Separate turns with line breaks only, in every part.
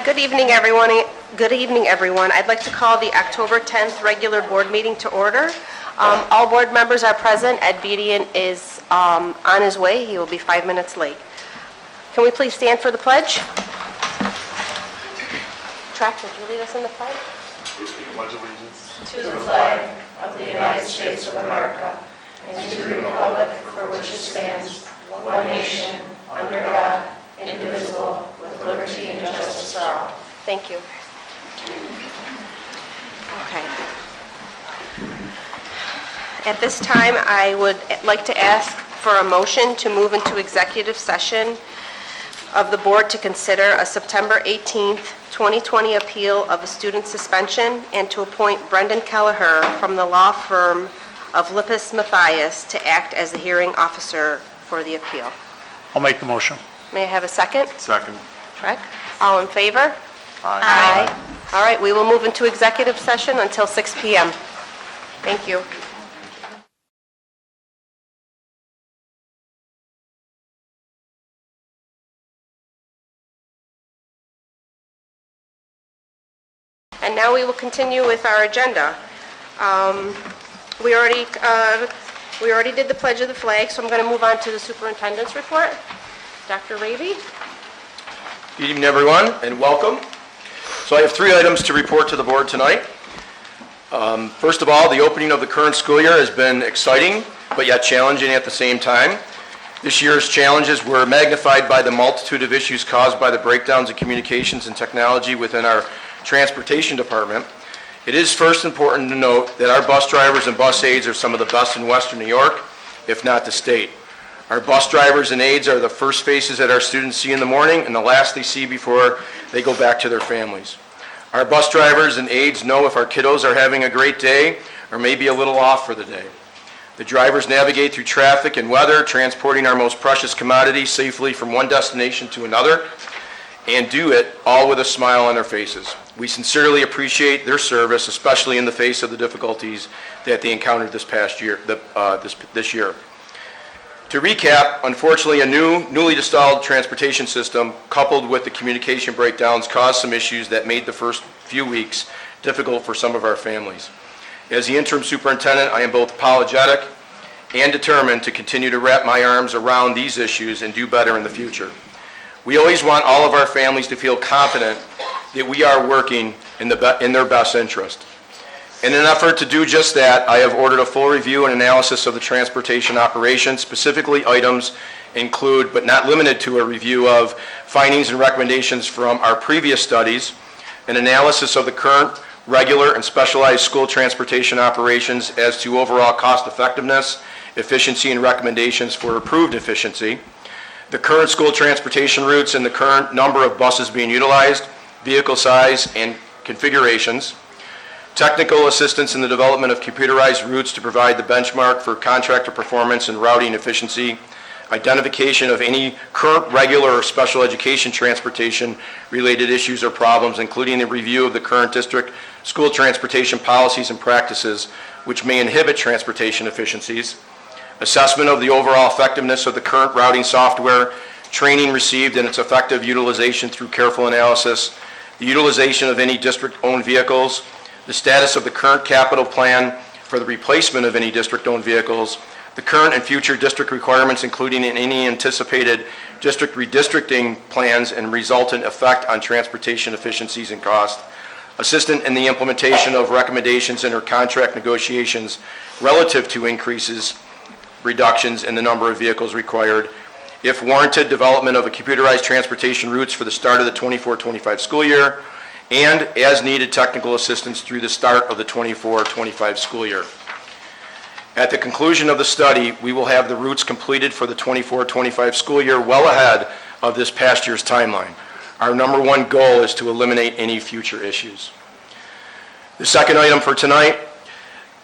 Good evening, everyone. Good evening, everyone. I'd like to call the October 10th regular board meeting to order. All board members are present. Ed Bedian is on his way. He will be 5 minutes late. Can we please stand for the pledge? Track, would you lead us in the pledge?
Pledge allegiance
to the flag of the United States of America and to the republic for which it stands, one nation, under God, indivisible, with liberty and justice for all.
Thank you. Okay. At this time, I would like to ask for a motion to move into executive session of the board to consider a September 18th, 2020 appeal of a student suspension and to appoint Brendan Kelleher from the law firm of Lippis Mathias to act as the hearing officer for the appeal.
I'll make the motion.
May I have a second?
Second.
Trek? All in favor?
Aye.
All right, we will move into executive session until 6 p.m. Thank you. And now we will continue with our agenda. We already did the pledge of the flag, so I'm going to move on to the superintendent's report. Dr. Raby?
Good evening, everyone, and welcome. So I have 3 items to report to the board tonight. First of all, the opening of the current school year has been exciting, but yet challenging at the same time. This year's challenges were magnified by the multitude of issues caused by the breakdowns in communications and technology within our transportation department. It is first important to note that our bus drivers and bus aides are some of the best in Western New York, if not the state. Our bus drivers and aides are the first faces that our students see in the morning and the last they see before they go back to their families. Our bus drivers and aides know if our kiddos are having a great day or maybe a little off for the day. The drivers navigate through traffic and weather, transporting our most precious commodity safely from one destination to another, and do it all with a smile on their faces. We sincerely appreciate their service, especially in the face of the difficulties that they encountered this past year, this year. To recap, unfortunately, a newly installed transportation system coupled with the communication breakdowns caused some issues that made the first few weeks difficult for some of our families. As the interim superintendent, I am both apologetic and determined to continue to wrap my arms around these issues and do better in the future. We always want all of our families to feel confident that we are working in their best interest. In an effort to do just that, I have ordered a full review and analysis of the transportation operation. Specifically, items include, but not limited to, a review of findings and recommendations from our previous studies, an analysis of the current regular and specialized school transportation operations as to overall cost effectiveness, efficiency, and recommendations for improved efficiency, the current school transportation routes and the current number of buses being utilized, vehicle size and configurations, technical assistance in the development of computerized routes to provide the benchmark for contractor performance and routing efficiency, identification of any current regular or special education transportation related issues or problems, including the review of the current district school transportation policies and practices which may inhibit transportation efficiencies, assessment of the overall effectiveness of the current routing software, training received and its effective utilization through careful analysis, the utilization of any district-owned vehicles, the status of the current capital plan for the replacement of any district-owned vehicles, the current and future district requirements, including any anticipated district redistricting plans and resultant effect on transportation efficiencies and cost, assistance in the implementation of recommendations in our contract negotiations relative to increases, reductions in the number of vehicles required, if warranted, development of a computerized transportation routes for the start of the 24-25 school year, and as needed technical assistance through the start of the 24-25 school year. At the conclusion of the study, we will have the routes completed for the 24-25 school year well ahead of this past year's timeline. Our number one goal is to eliminate any future issues. The second item for tonight,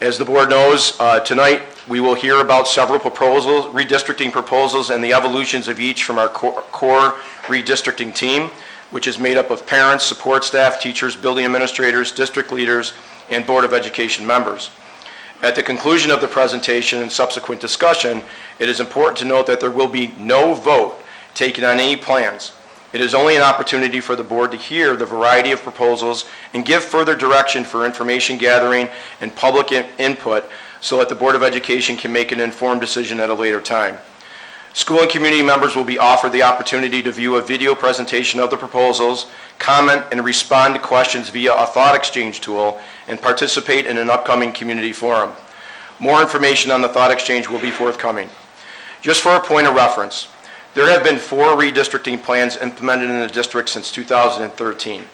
as the board knows, tonight we will hear about several proposals, redistricting proposals, and the evolutions of each from our core redistricting team, which is made up of parents, support staff, teachers, building administrators, district leaders, and Board of Education members. At the conclusion of the presentation and subsequent discussion, it is important to note that there will be no vote taken on any plans. It is only an opportunity for the board to hear the variety of proposals and give further direction for information gathering and public input so that the Board of Education can make an informed decision at a later time. School and community members will be offered the opportunity to view a video presentation of the proposals, comment and respond to questions via a thought exchange tool, and participate in an upcoming community forum. More information on the thought exchange will be forthcoming. Just for a point of reference, there have been 4 redistricting plans implemented in the district since 2013.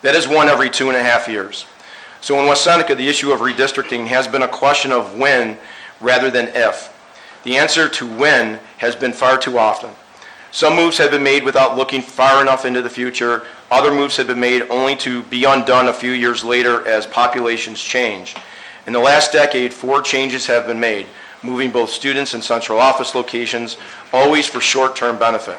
That is one every 2.5 years. So in West Seneca, the issue of redistricting has been a question of when rather than if. The answer to when has been far too often. Some moves have been made without looking far enough into the future. Other moves have been made only to be undone a few years later as populations change. In the last decade, 4 changes have been made, moving both students and central office locations, always for short-term benefit.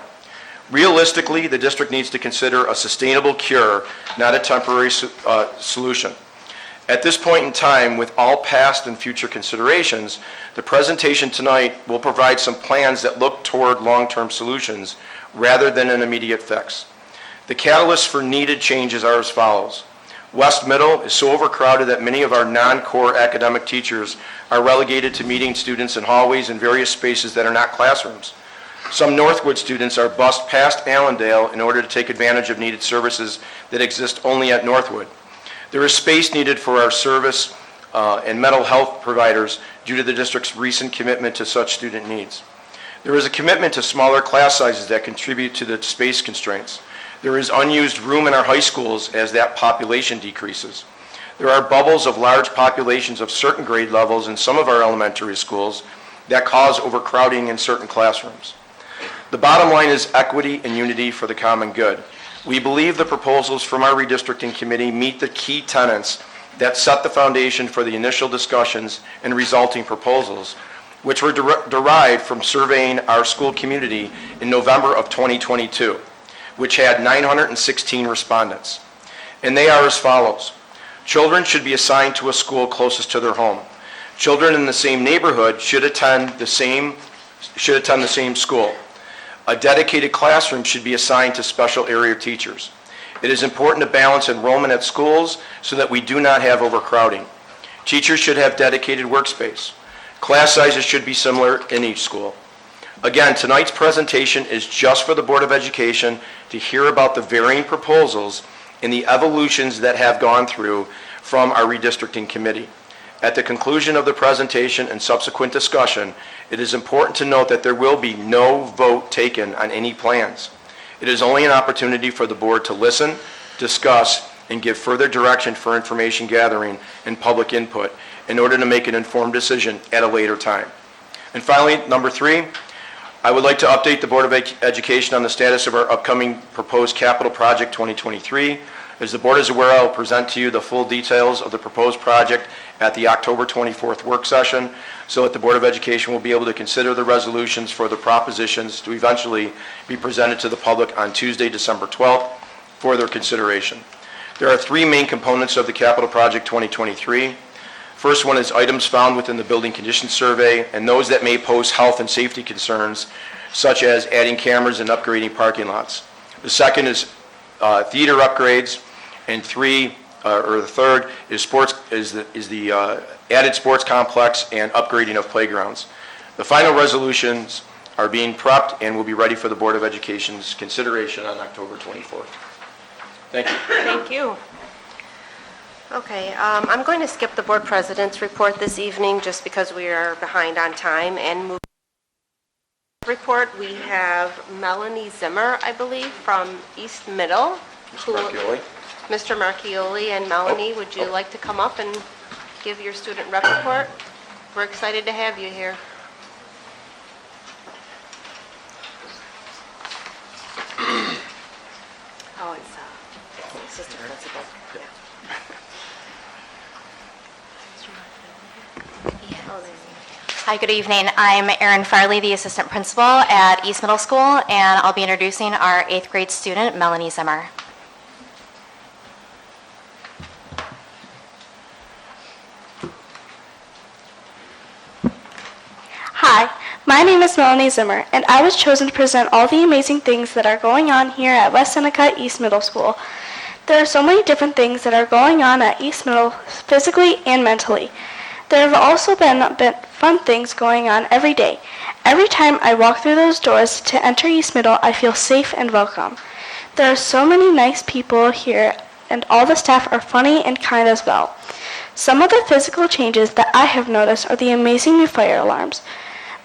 Realistically, the district needs to consider a sustainable cure, not a temporary solution. At this point in time, with all past and future considerations, the presentation tonight will provide some plans that look toward long-term solutions rather than an immediate fix. The catalysts for needed changes are as follows. West Middle is so overcrowded that many of our non-core academic teachers are relegated to meeting students in hallways and various spaces that are not classrooms. Some Northwood students are bused past Allendale in order to take advantage of needed services that exist only at Northwood. There is space needed for our service and mental health providers due to the district's recent commitment to such student needs. There is a commitment to smaller class sizes that contribute to the space constraints. There is unused room in our high schools as that population decreases. There are bubbles of large populations of certain grade levels in some of our elementary schools that cause overcrowding in certain classrooms. The bottom line is equity and unity for the common good. We believe the proposals from our redistricting committee meet the key tenets that set the foundation for the initial discussions and resulting proposals, which were derived from surveying our school community in November of 2022, which had 916 respondents. And they are as follows. Children should be assigned to a school closest to their home. Children in the same neighborhood should attend the same school. A dedicated classroom should be assigned to special area teachers. It is important to balance enrollment at schools so that we do not have overcrowding. Teachers should have dedicated workspace. Class sizes should be similar in each school. Again, tonight's presentation is just for the Board of Education to hear about the varying proposals and the evolutions that have gone through from our redistricting committee. At the conclusion of the presentation and subsequent discussion, it is important to note that there will be no vote taken on any plans. It is only an opportunity for the board to listen, discuss, and give further direction for information gathering and public input in order to make an informed decision at a later time. And finally, number 3, I would like to update the Board of Education on the status of our upcoming proposed capital project 2023. As the board is aware, I will present to you the full details of the proposed project at the October 24th work session so that the Board of Education will be able to consider the resolutions for the propositions to eventually be presented to the public on Tuesday, December 12th for their consideration. There are 3 main components of the capital project 2023. First one is items found within the building condition survey and those that may pose health and safety concerns, such as adding cameras and upgrading parking lots. The second is theater upgrades, and the third is the added sports complex and upgrading of playgrounds. The final resolutions are being prepped and will be ready for the Board of Education's consideration on October 24th. Thank you.
Thank you. Okay, I'm going to skip the board president's report this evening just because we are behind on time and move report. We have Melanie Zimmer, I believe, from East Middle. Mr. Marchioli and Melanie, would you like to come up and give your student rep report? We're excited to have you here. Oh, it's assistant principal. Yeah.
Hi, good evening. I'm Erin Farley, the assistant principal at East Middle School, and I'll be introducing our 8th grade student, Melanie Zimmer.
Hi, my My name is Melanie Zimmer, and I was chosen to present all the amazing things that are going on here at West Seneca East Middle School. There are so many different things that are going on at East Middle physically and mentally. There have also been fun things going on every day. Every time I walk through those doors to enter East Middle, I feel safe and welcome. There are so many nice people here, and all the staff are funny and kind as well. Some of the physical changes that I have noticed are the amazing new fire alarms.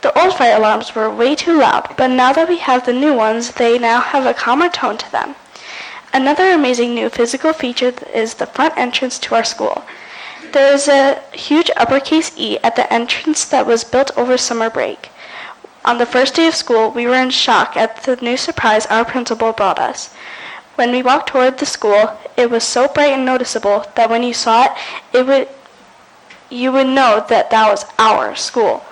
The old fire alarms were way too loud, but now that we have the new ones, they now have a calmer tone to them. Another amazing new physical feature is the front entrance to our school. There is a huge uppercase E at the entrance that was built over summer break. On the first day of school, we were in shock at the new surprise our principal brought us. When we walked toward the school, it was so bright and noticeable that when you saw it, you would know that that was our school.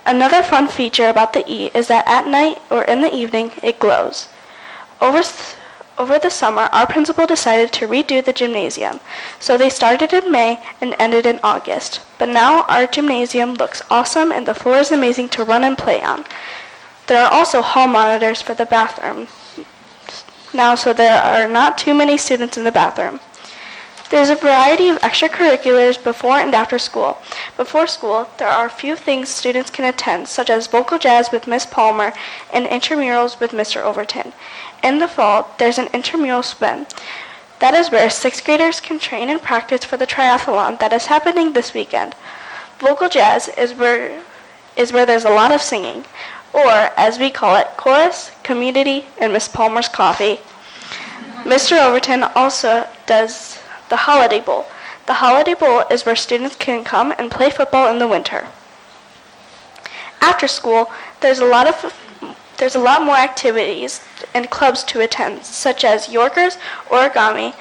Another fun feature about the E is that at night or in the evening, it glows. Over the summer, our principal decided to redo the gymnasium, so they started in May and ended in August. But now our gymnasium looks awesome and the floor is amazing to run and play on. There are also hall monitors for the bathroom now, so there are not too many students in the bathroom. There's a variety of extracurriculars before and after school. Before school, there are a few things students can attend, such as vocal jazz with Miss Palmer and intramurals with Mr. Overton. In the fall, there's an intramural swim. That is where 6th graders can train and practice for the triathlon that is happening this weekend. Vocal jazz is where there's a lot of singing, or as we call it, chorus, community, and Miss Palmer's coffee. Mr. Overton also does the Holiday Bowl. The Holiday Bowl is where students can come and play football in the winter. After school, there's a lot more activities and clubs to attend, such as Yorkers, Origami,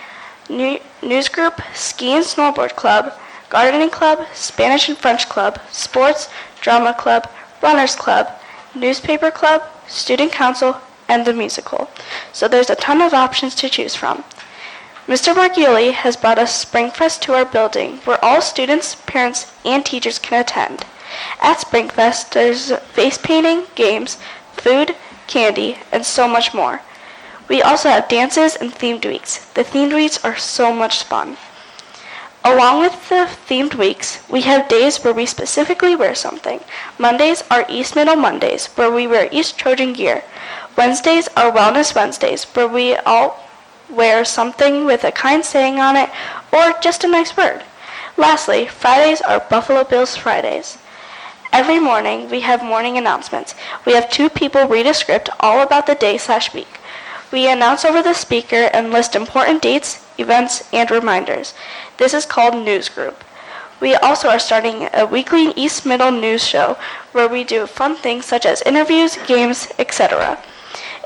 News Group, Ski and Snowboard Club, Gardening Club, Spanish and French Club, Sports, Drama Club, Runners Club, Newspaper Club, Student Council, and the musical. So there's a ton of options to choose from. Mr. Margioli has brought us Springfest to our building, where all students, parents, and teachers can attend. At Springfest, there's face painting, games, food, candy, and so much more. We also have dances and themed weeks. The themed weeks are so much fun. Along with the themed weeks, we have days where we specifically wear something. Mondays are East Middle Mondays, where we wear East Trojan gear. Wednesdays are Wellness Wednesdays, where we all wear something with a kind saying on it, or just a nice word. Lastly, Fridays are Buffalo Bills Fridays. Every morning, we have morning announcements. We have 2 people read a script all about the day/week. We announce over the speaker and list important dates, events, and reminders. This is called News Group. We also are starting a weekly East Middle news show where we do fun things such as interviews, games, etc.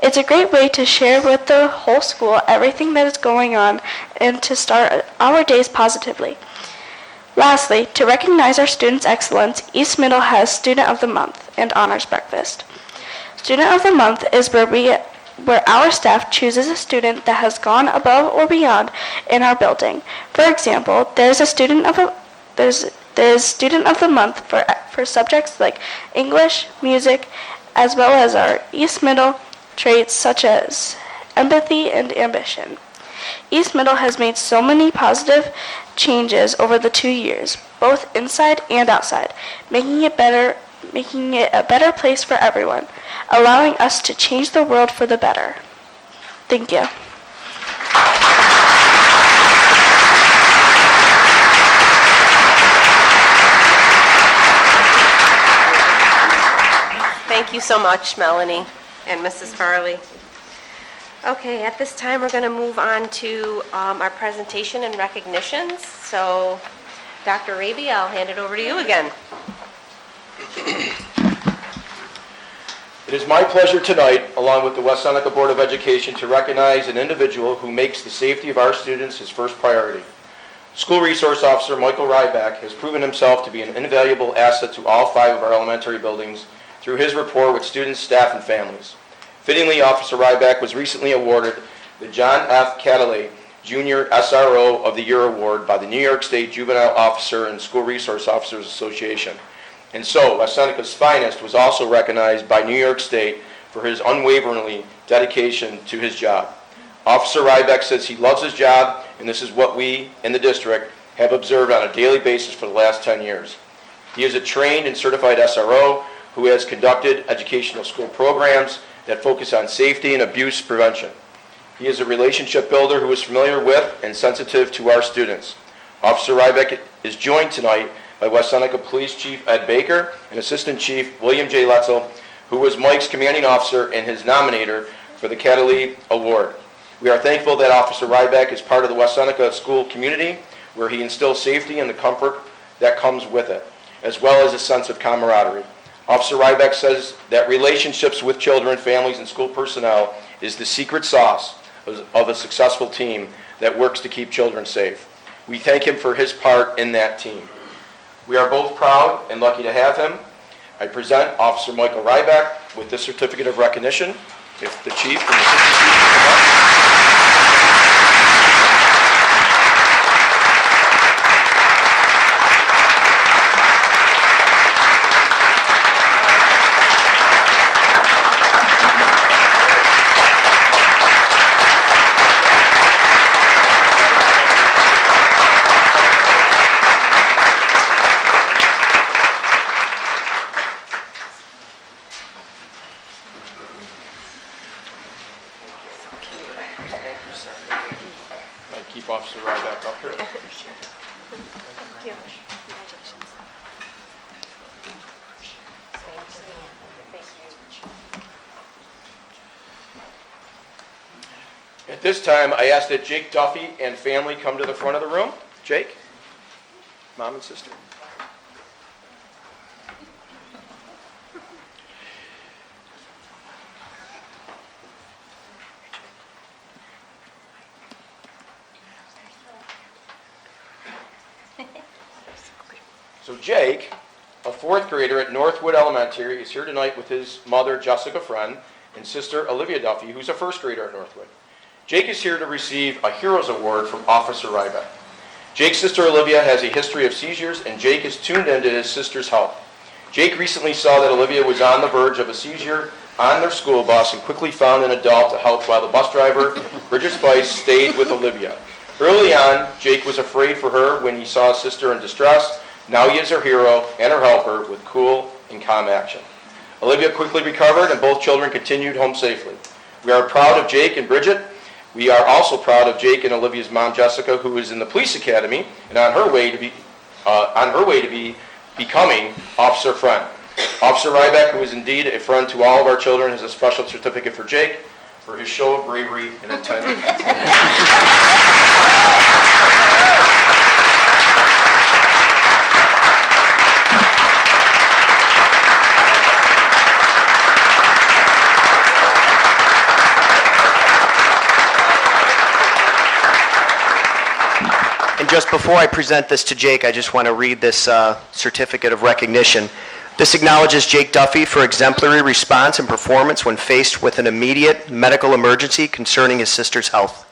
It's a great way to share with the whole school everything that is going on and to start our days positively. Lastly, to recognize our students' excellence, East Middle has Student of the Month and Honors Breakfast. Student of the Month is where our staff chooses a student that has gone above or beyond in our building. For example, there's Student of the Month for subjects like English, music, as well as our East Middle traits such as empathy and ambition. East Middle has made so many positive changes over the 2 years, both inside and outside, making it a better place for everyone, allowing us to change the world for the better. Thank you.
Thank you so much, Melanie and Mrs. Farley. Okay, at this time, we're going to move on to our presentation and recognitions. So, Dr. Raby, I'll hand it over to you again.
It is my pleasure tonight, along with the West Seneca Board of Education, to recognize an individual who makes the safety of our students his first priority. School Resource Officer Michael Ryback has proven himself to be an invaluable asset to all 5 of our elementary buildings through his rapport with students, staff, and families. Fittingly, Officer Ryback was recently awarded the John F. Catalay Jr. SRO of the Year Award by the New York State Juvenile Officer and School Resource Officers Association. And so, West Seneca's finest was also recognized by New York State for his unwaveringly dedication to his job. Officer Rybeck says he loves his job, and this is what we in the district have observed on a daily basis for the last 10 years. He is a trained and certified SRO who has conducted educational school programs that focus on safety and abuse prevention. He is a relationship builder who is familiar with and sensitive to our students. Officer Rybeck is joined tonight by West Seneca Police Chief Ed Baker and Assistant Chief William J. Letzel, who was Mike's commanding officer and his nominator for the Catalina Award. We are thankful that Officer Rybeck is part of the West Seneca school community, where he instills safety and the comfort that comes with it, as well as a sense of camaraderie. Officer Rybeck says that relationships with children, families, and school personnel is the secret sauce of a successful team that works to keep children safe. We thank him for his part in that team. We are both proud and lucky to have him. I present Officer Michael Rybeck with this certificate of recognition. If the chief and the assistant chief will come up. Keep Officer Rybeck up here. At this time, I ask that Jake Duffy and family come to the front of the room. Jake, mom and sister. So Jake, a fourth grader at Northwood Elementary, is here tonight with his mother, Jessica Friend, and sister, Olivia Duffy, who's a first grader at Northwood. Jake is here to receive a Heroes Award from Officer Rybeck. Jake's sister, Olivia, has a history of seizures, and Jake is tuned into his sister's health. Jake recently saw that Olivia was on the verge of a seizure on their school bus and quickly found an adult to help while the bus driver, Bridget Spice, stayed with Olivia. Early on, Jake was afraid for her when he saw his sister in distress. Now he is her hero and her helper with cool and calm action. Olivia quickly recovered and both children continued home safely. We are proud of Jake and Bridget. We are also proud of Jake and Olivia's mom, Jessica, who is in the police academy and on her way to be becoming Officer Friend. Officer Rybeck, who is indeed a friend to all of our children, has a special certificate for Jake for his show of bravery and intent.
And just before I present this to Jake, I just want to read this certificate of recognition. This acknowledges Jake Duffy for exemplary response and performance when faced with an immediate medical emergency concerning his sister's health.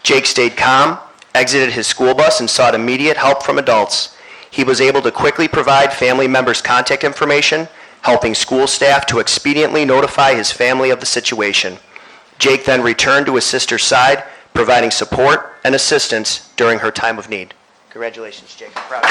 Jake stayed calm, exited his school bus, and sought immediate help from adults. He was able to quickly provide family members' contact information, helping school staff to expediently notify his family of the situation. Jake then returned to his sister's side, providing support and assistance during her time of need. Congratulations, Jake. I'm proud of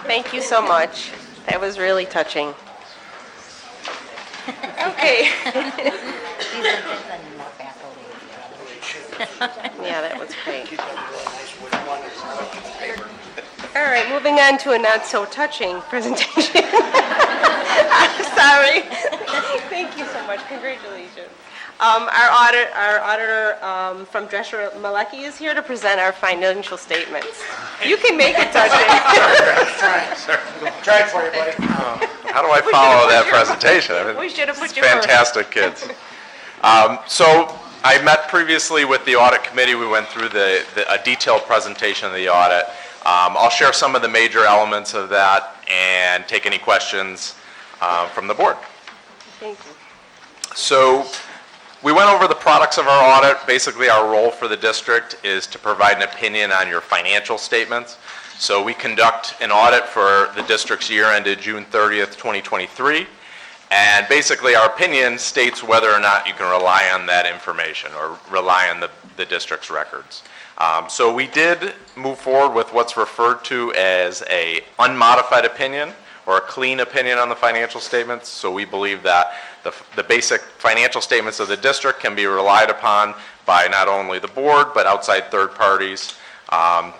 Thank you so much. That was really touching. Okay. Yeah, that was great. All right, moving on to a not-so-touching presentation. I'm sorry. Thank you so much. Congratulations. Our auditor from Drescher Malecki is here to present our financial statements. You can make it, touching.
Try it for you, buddy.
How do I follow that presentation? I mean,
We should have put
it's
you first.
fantastic, kids. So I met previously with the audit committee. We went through a detailed presentation of the audit. I'll share some of the major elements of that and take any questions from the board.
Thank you.
So we went over the products of our audit. Basically, our role for the district is to provide an opinion on your financial statements. So we conduct an audit for the district's year ended June 30th, 2023. And basically, our opinion states whether or not you can rely on that information or rely on the district's records. So we did move forward with what's referred to as a unmodified opinion or a clean opinion on the financial statements. So we believe that the basic financial statements of the district can be relied upon by not only the board, but outside third parties.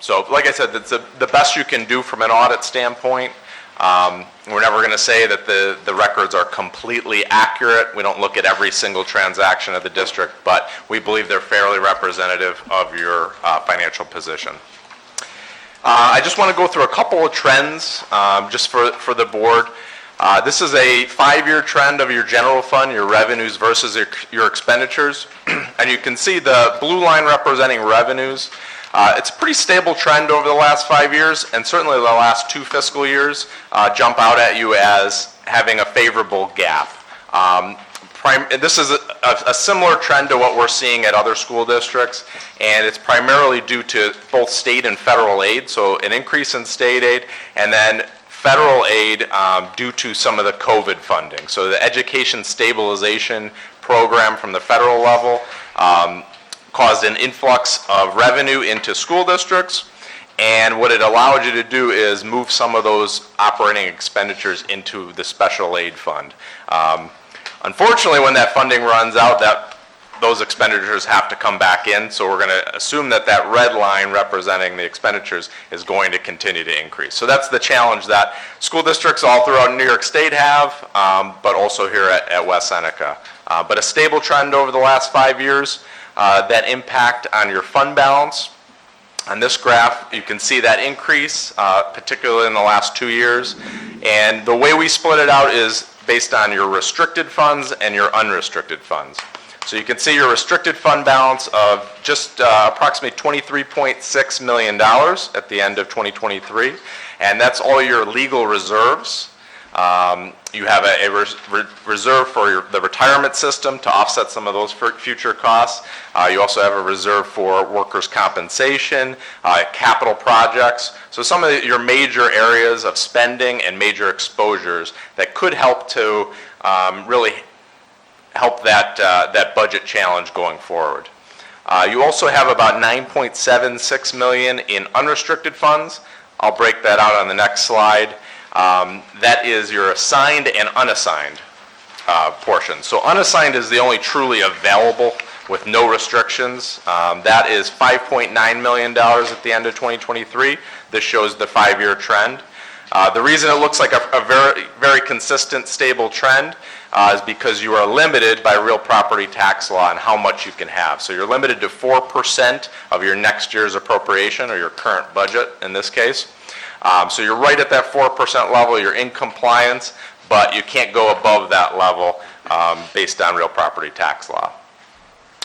So like I said, that's the best you can do from an audit standpoint. We're never going to say that the records are completely accurate. We don't look at every single transaction of the district, but we believe they're fairly representative of your financial position. I just want to go through a couple of trends just for the board. This is a 5-year trend of your general fund, your revenues versus your expenditures. And you can see the blue line representing revenues. It's a pretty stable trend over the last 5 years, and certainly the last 2 fiscal years jump out at you as having a favorable gap. This is a similar trend to what we're seeing at other school districts, and it's primarily due to both state and federal aid, so an increase in state aid, and then federal aid due to some of the COVID funding. So the Education Stabilization Program from the federal level caused an influx of revenue into school districts, and what it allowed you to do is move some of those operating expenditures into the special aid fund. Unfortunately, when that funding runs out, those expenditures have to come back in, so we're going to assume that red line representing the expenditures is going to continue to increase. So that's the challenge that school districts all throughout New York State have, but also here at West Seneca. But a stable trend over the last 5 years. That impact on your fund balance. On this graph, you can see that increase, particularly in the last 2 years. And the way we split it out is based on your restricted funds and your unrestricted funds. So you can see your restricted fund balance of just approximately $23.6 million at the end of 2023. And that's all your legal reserves. You have a reserve for the retirement system to offset some of those future costs. You also have a reserve for workers' compensation, capital projects. So some of your major areas of spending and major exposures that could help to really help that budget challenge going forward. You also have about $9.76 million in unrestricted funds. I'll break that out on the next slide. That is your assigned and unassigned portion. So unassigned is the only truly available with no restrictions. That is $5.9 million at the end of 2023. This shows the 5-year trend. The reason it looks like a very, very consistent, stable trend is because you are limited by real property tax law on how much you can have. So you're limited to 4% of your next year's appropriation, or your current budget in this case. So you're right at that 4% level, you're in compliance, but you can't go above that level based on real property tax law.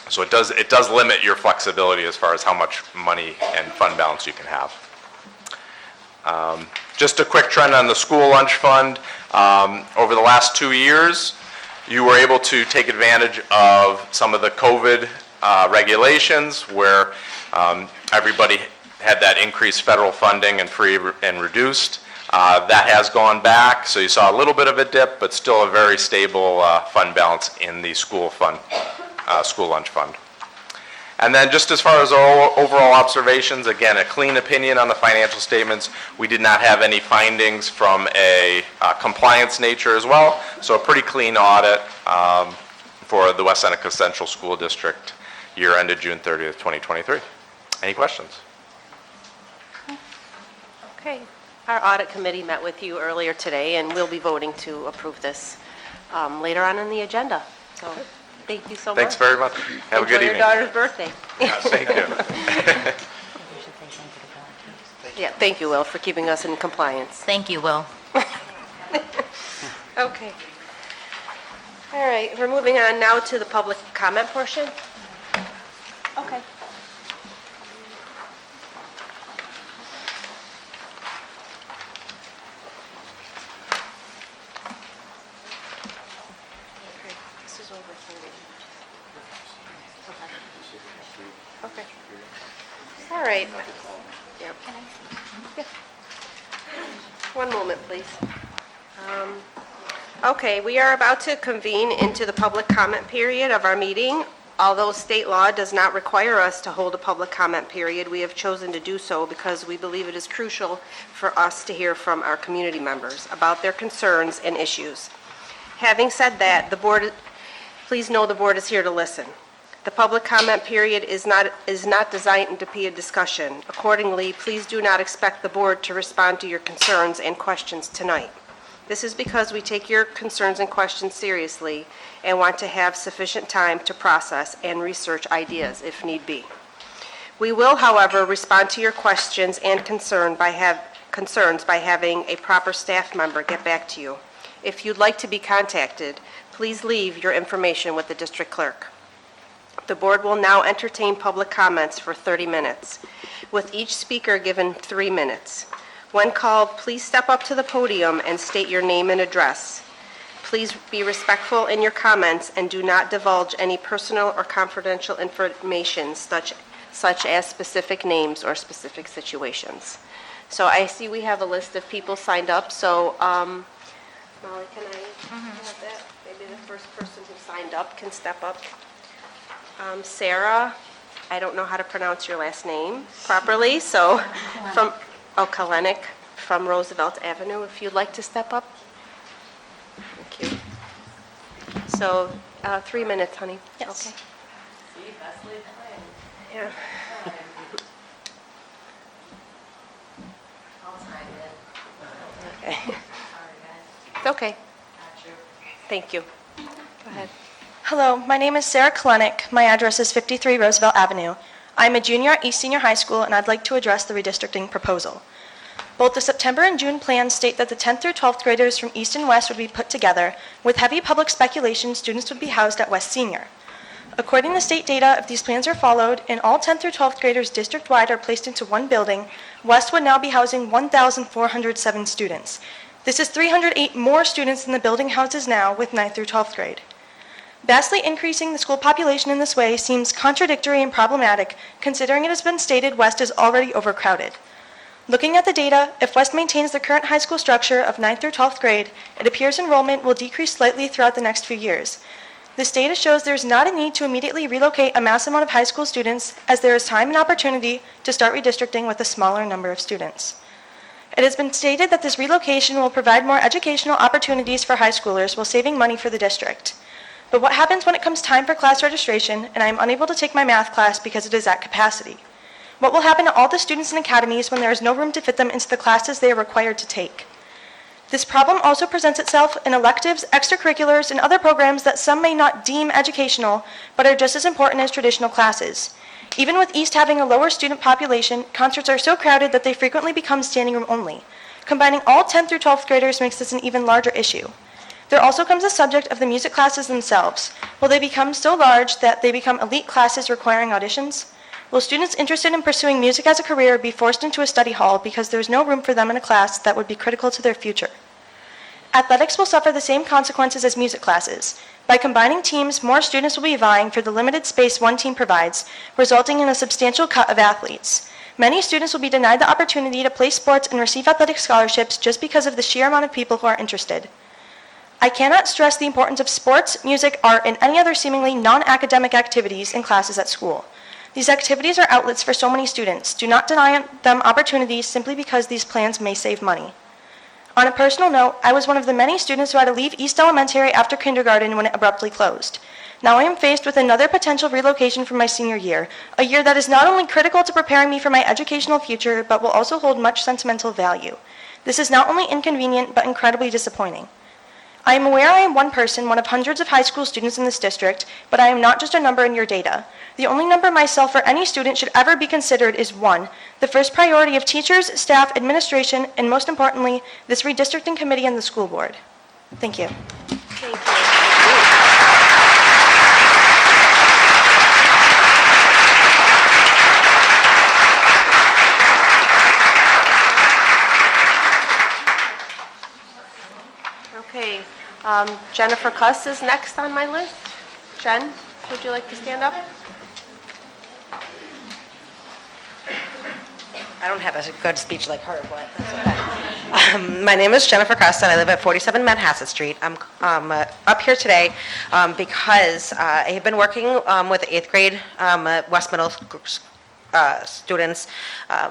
So it does limit your flexibility as far as how much money and fund balance you can have. Just a quick trend on the school lunch fund. Over the last 2 years, you were able to take advantage of some of the COVID regulations where everybody had that increased federal funding and free and reduced. That has gone back, so you saw a little bit of a dip, but still a very stable fund balance in the school lunch fund. And then just as far as overall observations, again, a clean opinion on the financial statements. We did not have any findings from a compliance nature as well, so a pretty clean audit for the West Seneca Central School District year ended June 30th, 2023. Any questions?
Okay. Our audit committee met with you earlier today, and we'll be voting to approve this later on in the agenda. So Thank you so much.
Thanks very much. Have a good
Enjoy
evening.
your daughter's birthday.
Thank you.
Yeah, thank you, Will, for keeping us in compliance.
Thank you, Will.
Okay. All right, we're moving on now to the public comment portion. Okay. This is over 30. Okay. All right. Yep. Yeah. One moment, please. Okay, we are about to convene into the public comment period of our meeting. Although state law does not require us to hold a public comment period, we have chosen to do so because we believe it is crucial for us to hear from our community members about their concerns and issues. Having said that, please know the board is here to listen. The public comment period is not designed to be a discussion. Accordingly, please do not expect the board to respond to your concerns and questions tonight. This is because we take your concerns and questions seriously and want to have sufficient time to process and research ideas if need be. We will, however, respond to your questions and concerns by having a proper staff member get back to you. If you'd like to be contacted, please leave your information with the district clerk. The board will now entertain public comments for 30 minutes, with each speaker given 3 minutes. When called, please step up to the podium and state your name and address. Please be respectful in your comments and do not divulge any personal or confidential information such as specific names or specific situations. So I see we have a list of people signed up, so Molly, can I have that? Maybe the first person who signed up can step up. Sarah, I don't know how to pronounce your last name properly, so Kalenic from Roosevelt Avenue, if you'd like to step up. Thank you. So, 3 minutes, honey.
Yes.
Okay. Yeah. Okay. It's okay. Thank you. Go ahead.
Hello, my name is Sarah Kalenic. My address is 53 Roosevelt Avenue. I'm a junior at East Senior High School, and I'd like to address the redistricting proposal. Both the September and June plans state that the 10th through 12th graders from East and West would be put together. With heavy public speculation, students would be housed at West Senior. According to state data, if these plans are followed, and all 10th through 12th graders district-wide are placed into one building, West would now be housing 1,407 students. This is 308 more students than the building houses now with 9th through 12th grade. Vastly increasing the school population in this way seems contradictory and problematic, considering it has been stated West is already overcrowded. Looking at the data, if West maintains the current high school structure of 9th through 12th grade, it appears enrollment will decrease slightly throughout the next few years. This data shows there is not a need to immediately relocate a mass amount of high school students, as there is time and opportunity to start redistricting with a smaller number of students. It has been stated that this relocation will provide more educational opportunities for high schoolers while saving money for the district. But what happens when it comes time for class registration and I am unable to take my math class because it is at capacity? What will happen to all the students in academies when there is no room to fit them into the classes they are required to take? This problem also presents itself in electives, extracurriculars, and other programs that some may not deem educational, but are just as important as traditional classes. Even with East having a lower student population, concerts are so crowded that they frequently become standing room only. Combining all 10th through 12th graders makes this an even larger issue. There also comes the subject of the music classes themselves. Will they become so large that they become elite classes requiring auditions? Will students interested in pursuing music as a career be forced into a study hall because there is no room for them in a class that would be critical to their future? Athletics will suffer the same consequences as music classes. By combining teams, more students will be vying for the limited space one team provides, resulting in a substantial cut of athletes. Many students will be denied the opportunity to play sports and receive athletic scholarships just because of the sheer amount of people who are interested. I cannot stress the importance of sports, music, art, and any other seemingly non-academic activities in classes at school. These activities are outlets for so many students. Do not deny them opportunities simply because these plans may save money. On a personal note, I was one of the many students who had to leave East Elementary after kindergarten when it abruptly closed. Now I am faced with another potential relocation for my senior year, a year that is not only critical to preparing me for my educational future, but will also hold much sentimental value. This is not only inconvenient, but incredibly disappointing. I am aware I am one person, one of hundreds of high school students in this district, but I am not just a number in your data. The only number myself or any student should ever be considered is one, the first priority of teachers, staff, administration, and most importantly, this redistricting committee and the school board. Thank you.
Thank you. Okay, Jennifer Cuss is next on my list. Jen, would you like to stand up?
I don't have a good speech like her, but that's okay. My name is Jennifer Costa, and I live at 47 Manhasset Street. I'm up here today because I have been working with 8th grade West Middle students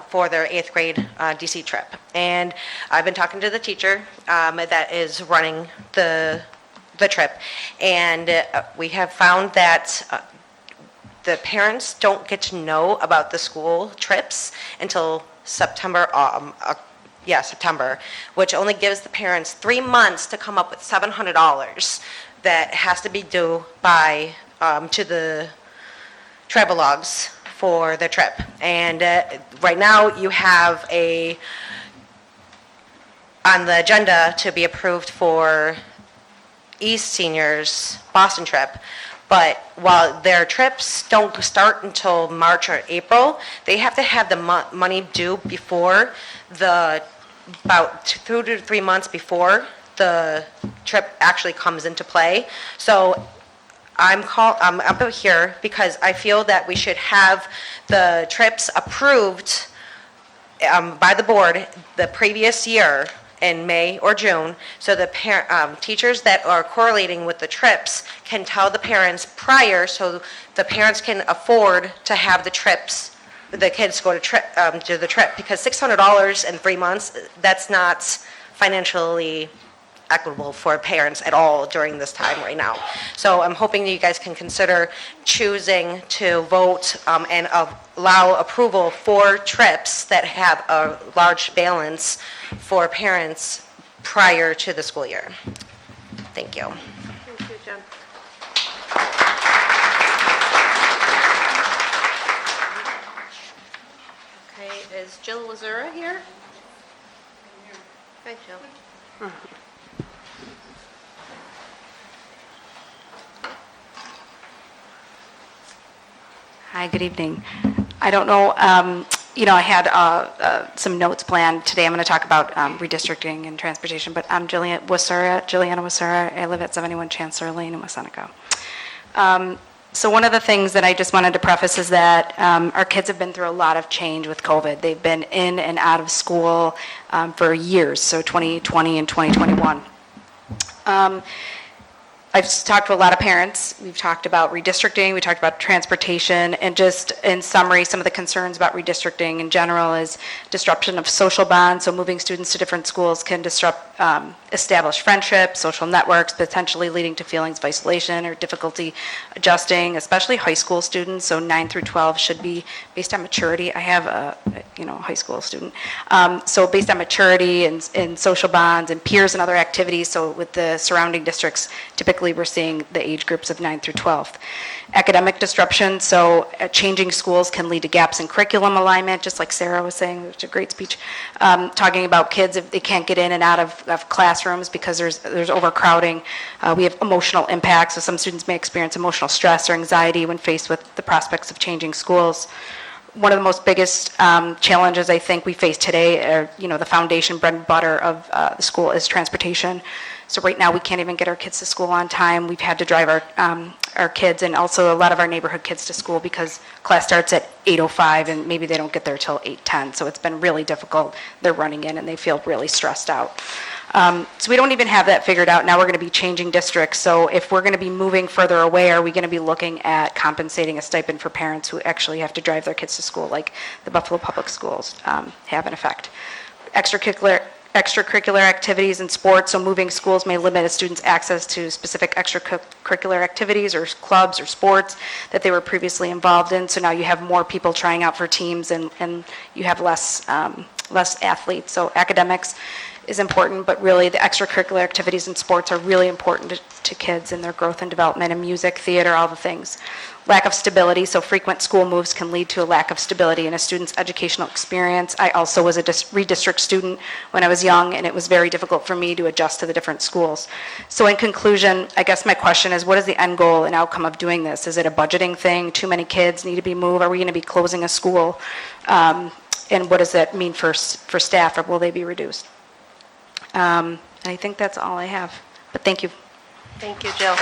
for their 8th grade DC trip. And I've been talking to the teacher that is running the trip, and we have found that the parents don't get to know about the school trips until September, September, which only gives the parents 3 months to come up with $700 that has to be due by to the Travelogues for the trip. And right now you have on the agenda to be approved for East Seniors Boston trip. But while their trips don't start until March or April, they have to have the money due before about 2 to 3 months before the trip actually comes into play. So I'm up here because I feel that we should have the trips approved by the board the previous year in May or June, so the teachers that are correlating with the trips can tell the parents prior, so the parents can afford to have the kids go to the trip, because $600 in 3 months, that's not financially equitable for parents at all during this time right now. So I'm hoping that you guys can consider choosing to vote and allow approval for trips that have a large balance for parents prior to the school year. Thank you.
Thank you, Jen. Okay, is Jill Lazura here? Hi, Jill.
Hi, good evening. I don't know, I had some notes planned. Today I'm going to talk about redistricting and transportation, but I'm Juliana Wasura. I live at 71 Chancellor Lane in West Seneca. So one of the things that I just wanted to preface is that our kids have been through a lot of change with COVID. They've been in and out of school for years, so 2020 and 2021. I've talked to a lot of parents. We've talked about redistricting, we talked about transportation, and just in summary, some of the concerns about redistricting in general is disruption of social bonds. So moving students to different schools can disrupt established friendships, social networks, potentially leading to feelings of isolation or difficulty adjusting, especially high school students. So 9 through 12 should be based on maturity. I have a high school student. So based on maturity and social bonds and peers and other activities. So with the surrounding districts, typically we're seeing the age groups of 9 through 12. Academic disruption, so changing schools can lead to gaps in curriculum alignment, just like Sarah was saying, which is a great speech, talking about kids if they can't get in and out of classrooms because there's overcrowding. We have emotional impacts, so some students may experience emotional stress or anxiety when faced with the prospects of changing schools. One of the most biggest challenges I think we face today, are, the foundation bread and butter of the school is transportation. So right now we can't even get our kids to school on time. We've had to drive our kids and also a lot of our neighborhood kids to school because class starts at 8:05 and maybe they don't get there till 8:10. So it's been really difficult. They're running in and they feel really stressed out. So we don't even have that figured out. Now we're going to be changing districts. So if we're going to be moving further away, are we going to be looking at compensating a stipend for parents who actually have to drive their kids to school, like the Buffalo Public Schools have in effect? Extracurricular activities and sports, so moving schools may limit a student's access to specific extracurricular activities or clubs or sports that they were previously involved in. So now you have more people trying out for teams and you have less athletes. So academics, is important, but really the extracurricular activities and sports are really important to kids and their growth and development, and music, theater, all the things. Lack of stability, so frequent school moves can lead to a lack of stability in a student's educational experience. I also was a redistrict student when I was young, and it was very difficult for me to adjust to the different schools. So in conclusion, I guess my question is, what is the end goal and outcome of doing this? Is it a budgeting thing? Too many kids need to be moved? Are we going to be closing a school? And what does that mean for staff, or will they be reduced? And I think that's all I have, but thank you.
Thank you, Jill.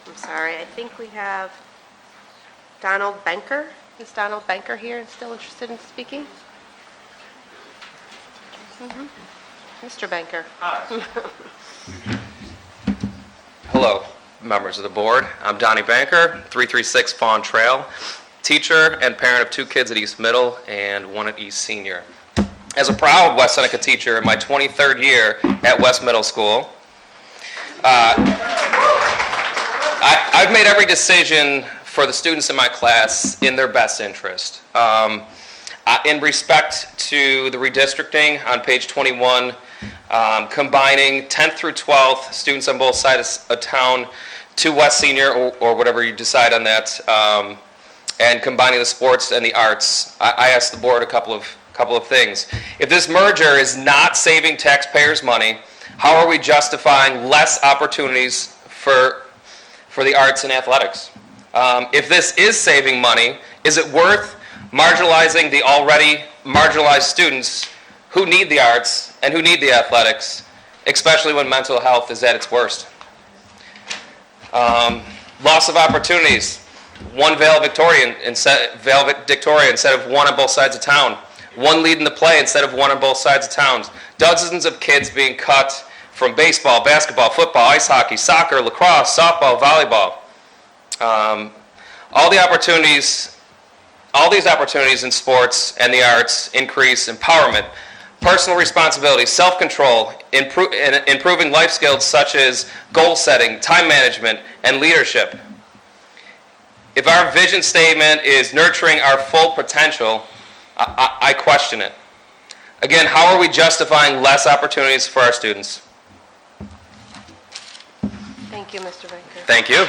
I'm sorry, I think we have Donald Benker. Is Donald Benker here and still interested in speaking? Mr. Benker.
Hello, members of the board. I'm Donnie Banker, 336 Fawn Trail, teacher and parent of 2 kids at East Middle and 1 at East Senior. As a proud West Seneca teacher in my 23rd year at West Middle School, I've made every decision for the students in my class in their best interest. In respect to the redistricting on page 21, combining 10th through 12th students on both sides of town to West Senior, or whatever you decide on that, and combining the sports and the arts, I asked the board a couple of things. If this merger is not saving taxpayers money, how are we justifying less opportunities for the arts and athletics? If this is saving money, is it worth marginalizing the already marginalized students who need the arts and who need the athletics, especially when mental health is at its worst? Loss of opportunities. One valedictorian instead of 1 on both sides of town. 1 lead in the play instead of 1 on both sides of town. Dozens of kids being cut from baseball, basketball, football, ice hockey, soccer, lacrosse, softball, volleyball. All these opportunities in sports and the arts increase empowerment, personal responsibility, self-control, improving life skills such as goal setting, time management, and leadership. If our vision statement is nurturing our full potential, I question it. Again, how are we justifying less opportunities for our students?
Thank you, Mr. Benker.
Thank you.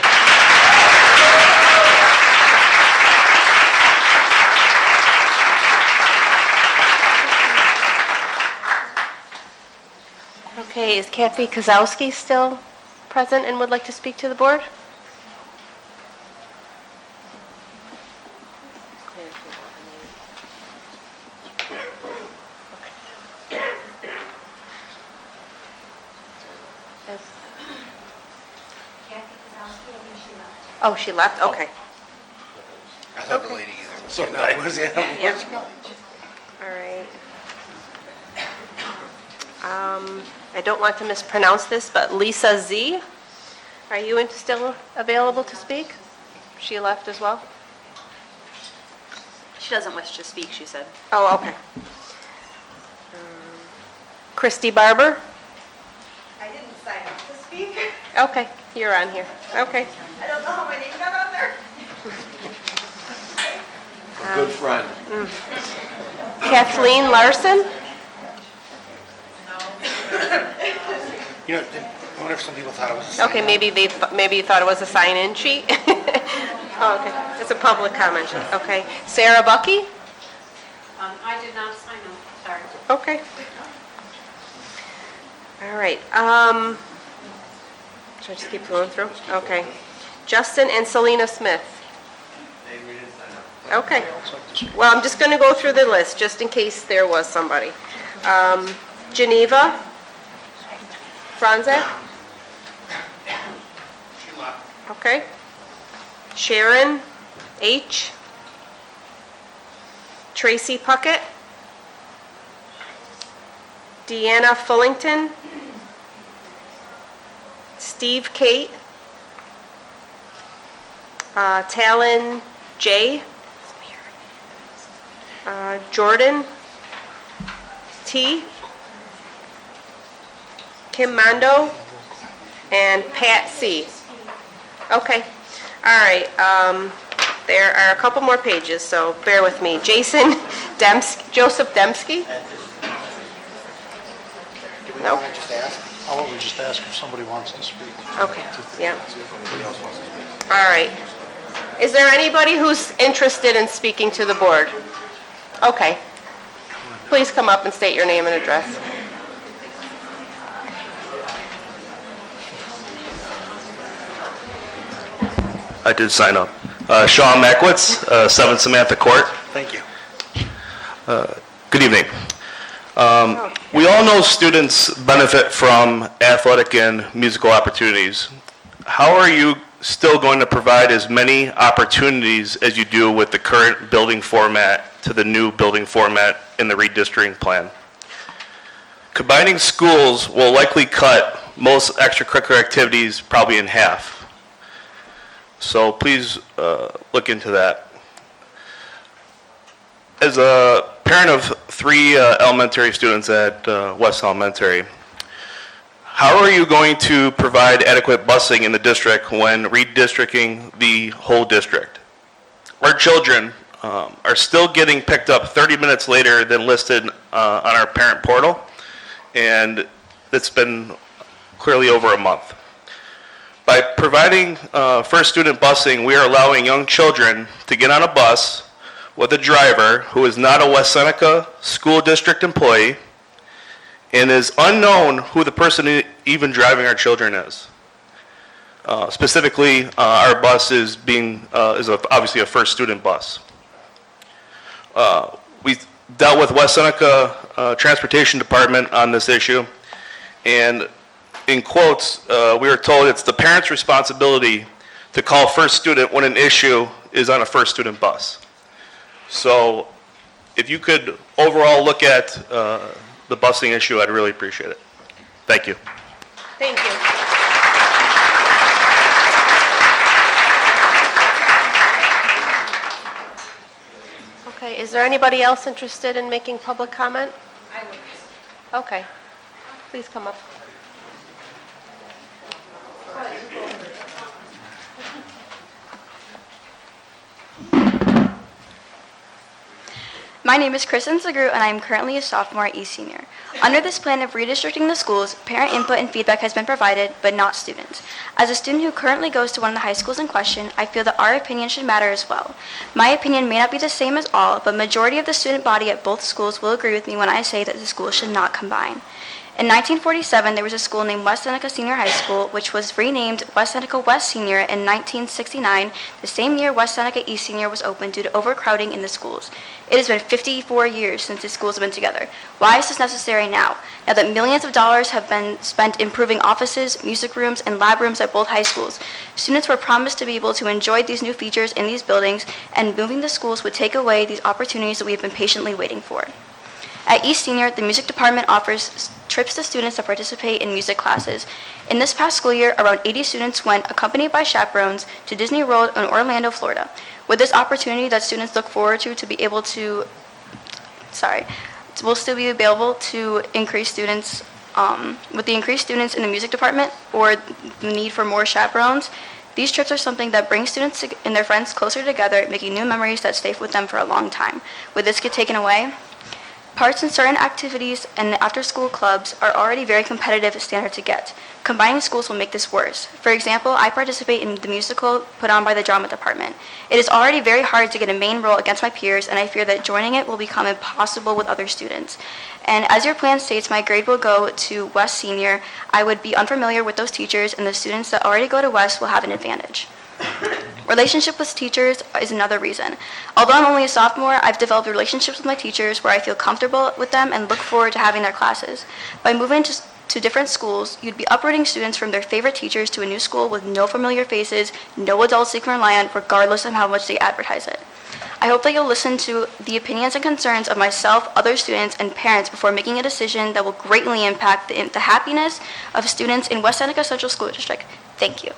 Okay, is Kathy Kozowski still present and would like to speak to the board? Oh, she left? Okay.
I thought the lady either.
So that was it.
Yeah. All right. I don't want to mispronounce this, but Lisa Z, are you still available to speak? She left as well?
She doesn't wish to speak, she said.
Oh, okay. Christy Barber?
I didn't sign up to speak.
Okay, you're on here. Okay.
I don't know how my name got on there.
Good friend.
Kathleen Larson?
You know, I wonder if some people thought it was a
Okay, maybe you thought it was a sign-in sheet? Oh, okay, it's a public comment sheet, okay. Sarah Bucky?
I did not sign up, sorry.
Okay. All right, should I just keep going through? Okay. Justin and Selena Smith? Okay. Well, I'm just going to go through the list, just in case there was somebody. Geneva? Franzak? Okay. Sharon H. Tracy Puckett? Deanna Fullington? Steve Kate? Talon J? Jordan T? Kim Mondo, and Pat C. Okay, all right. There are a couple more pages, so bear with me. Joseph Demsky? No?
How about we just ask if somebody wants to speak?
Okay, yeah. All right. Is there anybody who's interested in speaking to the board? Okay. Please come up and state your name and address.
I did sign up. Sean Mackwitz, 7 Samantha Court.
Thank you.
Good evening. We all know students benefit from athletic and musical opportunities. How are you still going to provide as many opportunities as you do with the current building format to the new building format in the redistricting plan? Combining schools will likely cut most extracurricular activities probably in half. So please look into that. As a parent of 3 elementary students at West Elementary, how are you going to provide adequate busing in the district when redistricting the whole district? Our children are still getting picked up 30 minutes later than listed on our parent portal, and it's been clearly over a month. By providing first student busing, we are allowing young children to get on a bus with a driver who is not a West Seneca school district employee and is unknown who the person even driving our children is. Specifically, our bus is obviously a first student bus. We dealt with West Seneca Transportation Department on this issue, and in quotes, we were told it's the parent's responsibility to call first student when an issue is on a first student bus. So if you could overall look at the busing issue, I'd really appreciate it. Thank you.
Thank you. Okay, is there anybody else interested in making public comment? I would. Okay, please come up.
My name is Kristen Zagru, and I am currently a sophomore at East Senior. Under this plan of redistricting the schools, parent input and feedback has been provided, but not students. As a student who currently goes to one of the high schools in question, I feel that our opinion should matter as well. My opinion may not be the same as all, but majority of the student body at both schools will agree with me when I say that the schools should not combine. In 1947, there was a school named West Seneca Senior High School, which was renamed West Seneca West Senior in 1969, the same year West Seneca East Senior was opened due to overcrowding in the schools. It has been 54 years since the schools have been together. Why is this necessary now? Now that millions of dollars have been spent improving offices, music rooms, and lab rooms at both high schools, students were promised to be able to enjoy these new features in these buildings, and moving the schools would take away these opportunities that we have been patiently waiting for. At East Senior, the music department offers trips to students to participate in music classes. In this past school year, around 80 students went, accompanied by chaperones, to Disney World in Orlando, Florida. With this opportunity that students look forward to be able to, will still be available to increase students, with the increased students in the music department or the need for more chaperones, these trips are something that brings students and their friends closer together, making new memories that stay with them for a long time. Would this get taken away? Parts in certain activities and the after-school clubs are already very competitive standard to get. Combining schools will make this worse. For example, I participate in the musical put on by the drama department. It is already very hard to get a main role against my peers, and I fear that joining it will become impossible with other students. And as your plan states, my grade will go to West Senior. I would be unfamiliar with those teachers, and the students that already go to West will have an advantage. Relationship with teachers is another reason. Although I'm only a sophomore, I've developed relationships with my teachers where I feel comfortable with them and look forward to having their classes. By moving to different schools, you'd be uprooting students from their favorite teachers to a new school with no familiar faces, no adults they can rely on, regardless of how much they advertise it. I hope that you'll listen to the opinions and concerns of myself, other students, and parents before making a decision that will greatly impact the happiness of students in West Seneca Central School District. Thank you.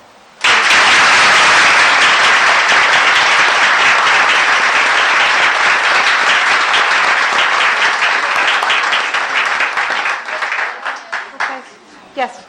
Yes.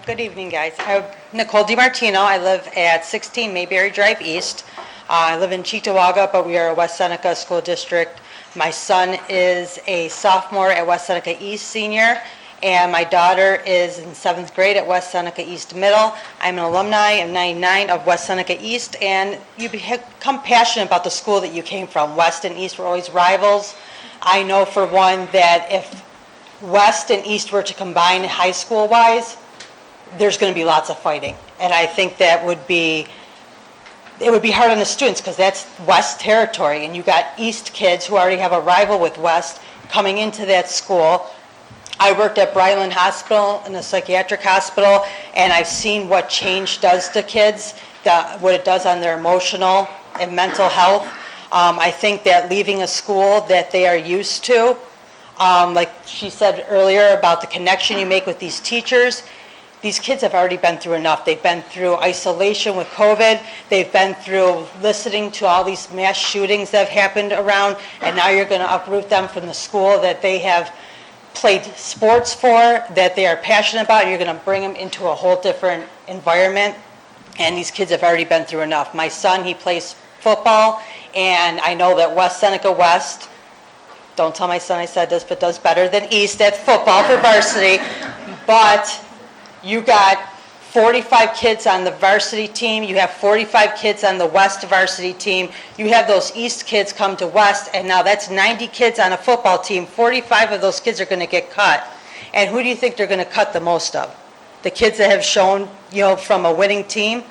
Good evening, guys. I'm Nicole DiMartino. I live at 16 Mayberry Drive East. I live in Cheektowaga, but we are a West Seneca School District. My son is a sophomore at West Seneca East senior, and my daughter is in 7th grade at West Seneca East Middle. I'm an alumni of 99 of West Seneca East, and you become passionate about the school that you came from. West and East were always rivals. I know for one that if West and East were to combine high school-wise, there's going to be lots of fighting. And I think it would be hard on the students because that's West territory. And you got East kids who already have a rival with West coming into that school. I worked at Bryland Hospital in a psychiatric hospital, and I've seen what change does to kids, what it does on their emotional and mental health. I think that leaving a school that they are used to, like she said earlier about the connection you make with these teachers, these kids have already been through enough. They've been through isolation with COVID. They've been through listening to all these mass shootings that have happened around, and now you're going to uproot them from the school that they have played sports for, that they are passionate about, and you're going to bring them into a whole different environment. And these kids have already been through enough. My son, he plays football, and I know that West Seneca West, don't tell my son I said this, but does better than East at football for varsity. But you got 45 kids on the varsity team. You have 45 kids on the West varsity team. You have those East kids come to West, and now that's 90 kids on a football team. 45 of those kids are going to get cut. And who do you think they're going to cut the most of? The kids that have shown, from a winning team?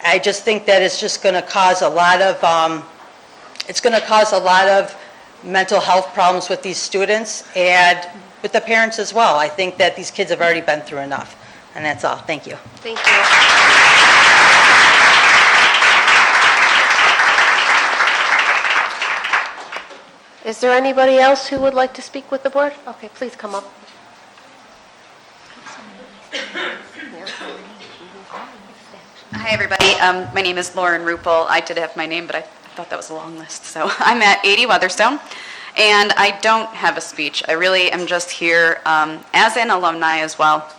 I just think that it's just going to cause a lot of, mental health problems with these students and with the parents as well. I think that these kids have already been through enough. And that's all. Thank you.
Thank you. Is there anybody else who would like to speak with the board? Okay, please come up.
Hi, everybody. My name is Lauren Rupel. I did have my name, but I thought that was a long list. So I'm at 80 Weatherstone, and I don't have a speech. I really am just here as an alumni as well.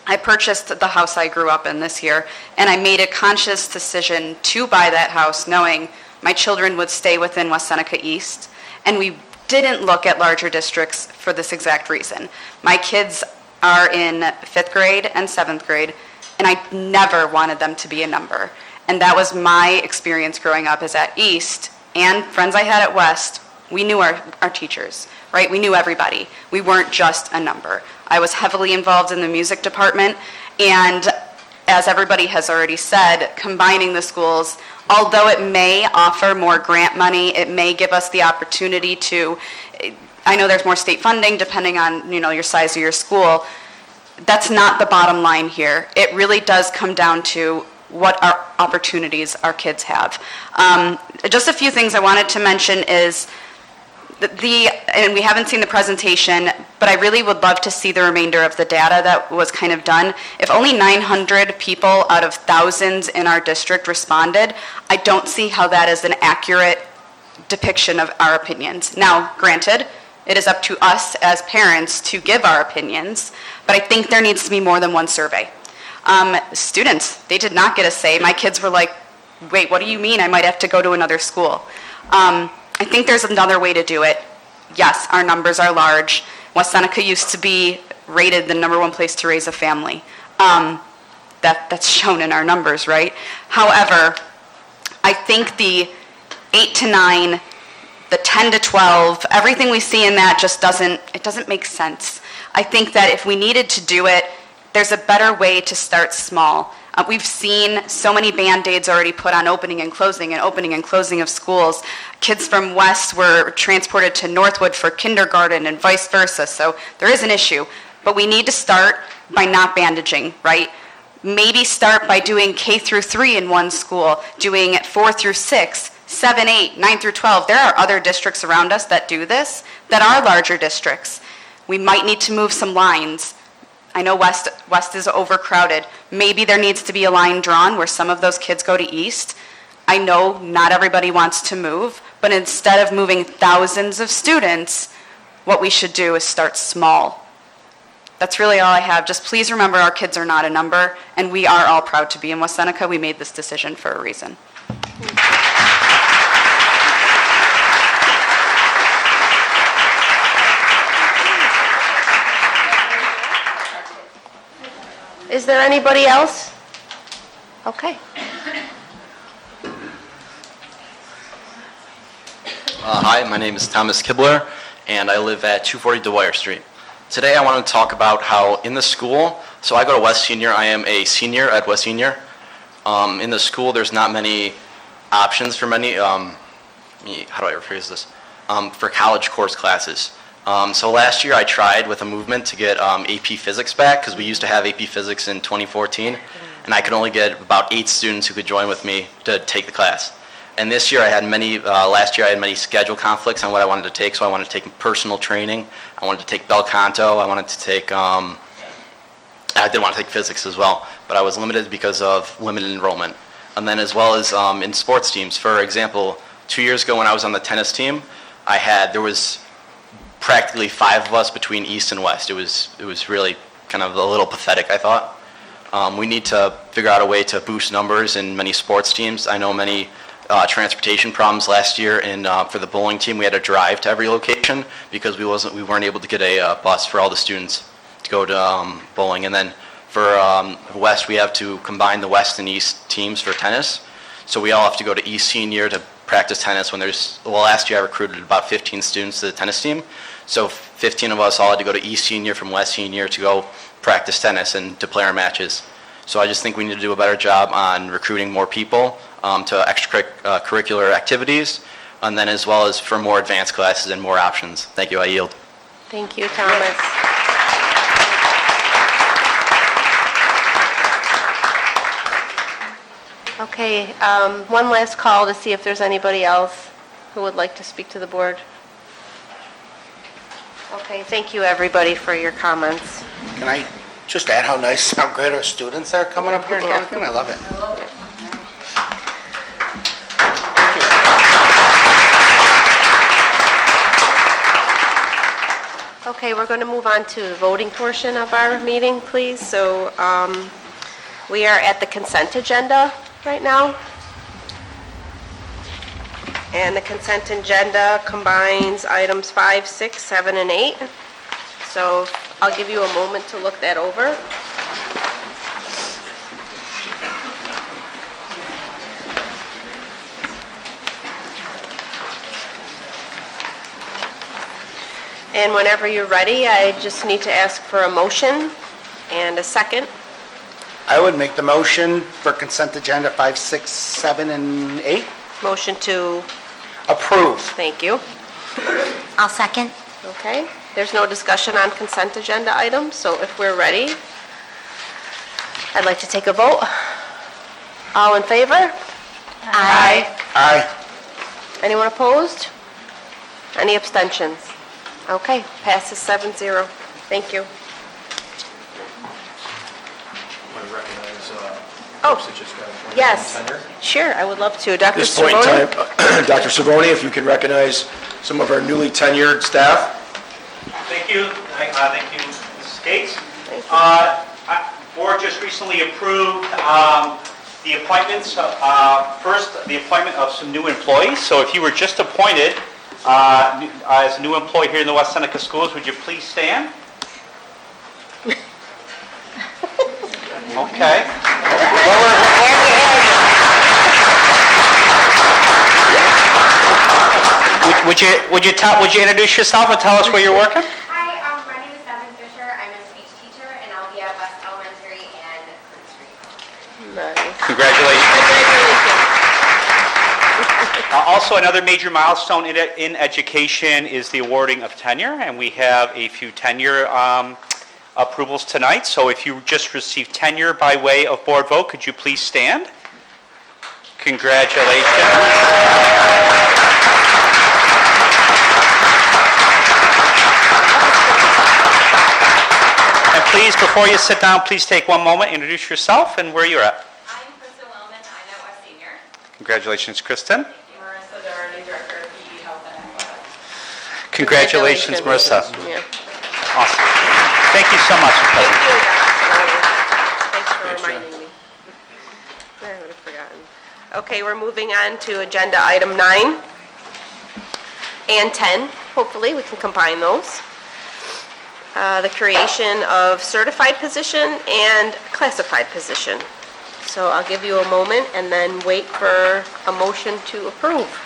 I purchased the house I grew up in this year, and I made a conscious decision to buy that house knowing my children would stay within West Seneca East, and we didn't look at larger districts for this exact reason. My kids are in 5th grade and 7th grade, and I never wanted them to be a number. And that was my experience growing up, is at East, and friends I had at West, we knew our teachers, right? We knew everybody. We weren't just a number. I was heavily involved in the music department, and as everybody has already said, combining the schools, although it may offer more grant money, it may give us the opportunity to, I know there's more state funding depending on, your size of your school. That's not the bottom line here. It really does come down to what our opportunities our kids have. Just a few things I wanted to mention is and we haven't seen the presentation, but I really would love to see the remainder of the data that was kind of done. If only 900 people out of thousands in our district responded, I don't see how that is an accurate depiction of our opinions. Now, granted, it is up to us as parents to give our opinions, but I think there needs to be more than one survey. Students, they did not get a say. My kids were like, wait, what do you mean I might have to go to another school? I think there's another way to do it. Yes, our numbers are large. West Seneca used to be rated the #1 place to raise a family. That's shown in our numbers, right? However, I think the 8 to 9, the 10 to 12, everything we see in that just doesn't make sense. I think that if we needed to do it, there's a better way to start small. We've seen so many Band-Aids already put on opening and closing of schools. Kids from West were transported to Northwood for kindergarten and vice versa, so there is an issue. But we need to start by not bandaging, right? Maybe start by doing K through 3 in one school, doing 4 through 6, 7, 8, 9 through 12. There are other districts around us that do this, that are larger districts. We might need to move some lines. I know West is overcrowded. Maybe there needs to be a line drawn where some of those kids go to East. I know not everybody wants to move, but instead of moving thousands of students, what we should do is start small. That's really all I have. Just please remember our kids are not a number, and we are all proud to be in West Seneca. We made this decision for a reason.
Is there anybody else? Okay.
Hi, my name is Thomas Kibler, and I live at 240 Dwyer Street. Today I want to talk about how in the school, so I go to West Senior, I am a senior at West Senior. In the school there's not many options for many, how do I rephrase this, for college course classes. So last year I tried with a movement to get AP Physics back, because we used to have AP Physics in 2014, and I could only get about 8 students who could join with me to take the class. And this year I had last year I had many schedule conflicts on what I wanted to take, so I wanted to take personal training, I wanted to take bel canto, I wanted to take, I did want to take physics as well, but I was limited because of limited enrollment. And then as well as in sports teams, for example, 2 years ago when I was on the tennis team, there was practically 5 of us between East and West. It was really kind of a little pathetic, I thought. We need to figure out a way to boost numbers in many sports teams. I know many transportation problems last year, and for the bowling team, we had to drive to every location because we weren't able to get a bus for all the students to go to bowling. And then for West, we have to combine the West and East teams for tennis. So we all have to go to East Senior to practice tennis when last year I recruited about 15 students to the tennis team. So 15 of us all had to go to East Senior from West Senior to go practice tennis and to play our matches. So I just think we need to do a better job on recruiting more people to extracurricular activities, and then as well as for more advanced classes and more options. Thank you, I yield.
Thank you, Thomas. Okay, one last call to see if there's anybody else who would like to speak to the board. Okay, thank you, everybody, for your comments.
Can I just add how nice, how great our students are coming up here and everything? I love it.
Okay, we're going to move on to the voting portion of our meeting, please. So we are at the consent agenda right now. And the consent agenda combines items 5, 6, 7, and 8. So I'll give you a moment to look that over. And whenever you're ready, I just need to ask for a motion and a second.
I would make the motion for consent agenda 5, 6, 7, and 8.
Motion to
approve.
Thank you.
I'll second.
Okay. There's no discussion on consent agenda items, so if we're ready, I'd like to take a vote. All in favor? Aye.
Aye.
Anyone opposed? Any abstentions? Okay, passes 7-0. Thank you. Yes, sure, I would love to.
At
Dr.
this point in
Cervoni?
time, Dr. Cervoni, if you can recognize some of our newly tenured staff.
Thank you. Thank you, Mrs. Gates. Board just recently approved the appointments, first, the appointment of some new employees. So if you were just appointed as a new employee here in the West Seneca Schools, would you please stand? Okay. Would you introduce yourself and tell us where you're working?
Hi, my name is Devin Fisher. I'm a speech teacher, and I'll be at West Elementary and Queen Street.
Nice.
Congratulations. Also, another major milestone in education is the awarding of tenure, and we have a few tenure approvals tonight. So if you just received tenure by way of board vote, could you please stand? Congratulations. And please, before you sit down, please take one moment, introduce yourself and where you're at.
I'm Kristen Wellman. I'm at West Senior.
Congratulations, Kristen.
Marissa, our new director of PE Health and Athletics.
Congratulations, Marissa.
Yeah.
Awesome. Thank you so much, Mr. President.
Thanks for reminding me. I would have forgotten. Okay, we're moving on to agenda item 9 and 10. Hopefully, we can combine those. The creation of certified position and classified position. So I'll give you a moment and then wait for a motion to approve.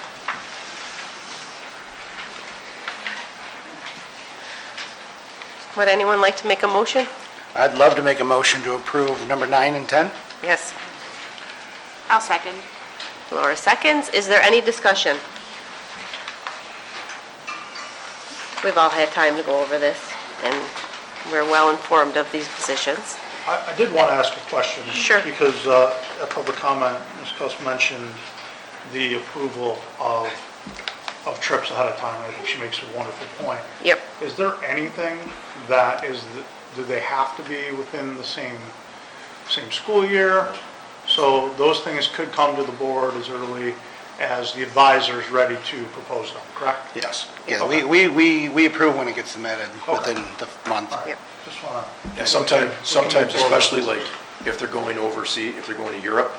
Would anyone like to make a motion?
I'd love to make a motion to approve number 9 and 10.
Yes.
I'll second.
Laura seconds. Is there any discussion? We've all had time to go over this, and we're well informed of these positions.
I did want to ask a question.
Sure.
Because at public comment, Ms. Cuss mentioned the approval of trips ahead of time. I think she makes a wonderful point.
Yep.
Is there anything that is, do they have to be within the same school year? So those things could come to the board as early as the advisor is ready to propose them, correct?
Yes. Yeah,
Okay.
we approve when it gets submitted within the month.
Just want to...
Yeah, sometimes especially like if they're going overseas, if they're going to Europe,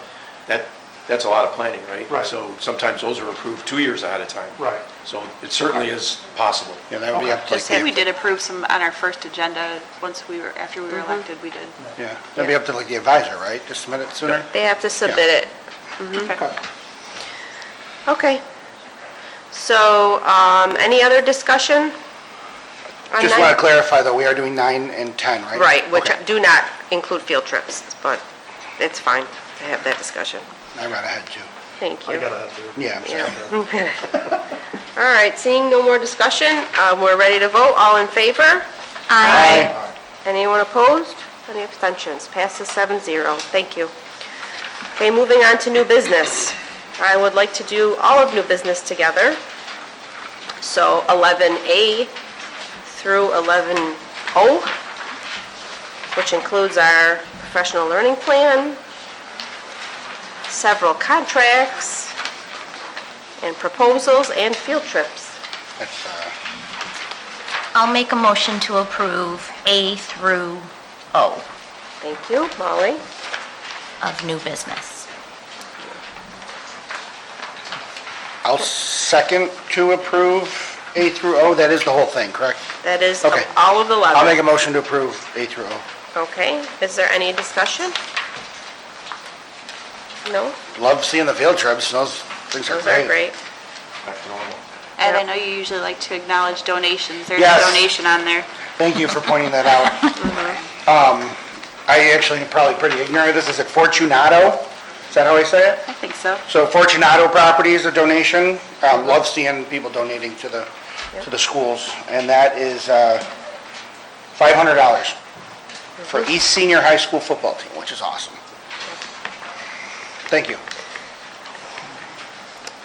that's a lot of planning, right?
Right.
So sometimes those are approved 2 years ahead of time.
Right.
So it certainly is possible.
Yeah, that would be up to
Just like we did approve some on our first agenda, after we were elected, we did.
Yeah, that'd be up to like the advisor, right? To submit it sooner?
They have to submit it.
Okay.
Okay. So, any other discussion? on
Just
9?
want to clarify, though, we are doing 9 and 10, right?
Right, which
Okay.
do not include field trips, but it's fine to have that discussion.
I read ahead, too.
Thank you.
I got to have to...
Yeah, I'm sorry.
All right, seeing no more discussion, we're ready to vote. All in favor?
Aye.
Anyone opposed? Any abstentions? Passes 7-0. Thank you. Okay, moving on to new business. I would like to do all of new business together. So 11A through 11O, which includes our professional learning plan, several contracts, and proposals and field trips.
That's,
I'll make a motion to approve A through O
Thank you, Molly.
of new business.
I'll second to approve A through O. That is the whole thing, correct?
That is
Okay.
all of the 11.
I'll make a motion to approve A through O.
Okay, is there any discussion? No?
Love seeing the field trips. Those things are
Those
great.
are great.
Ed, I know you usually like to acknowledge donations. There's
Yes.
a donation on there.
Thank you for pointing that out. I actually am probably pretty ignorant of this. Is it Fortunato? Is that how I say it?
I think so.
So Fortunato property is a donation. Love seeing people donating to the schools, and that is $500 for East Senior High School football team, which is awesome. Thank you.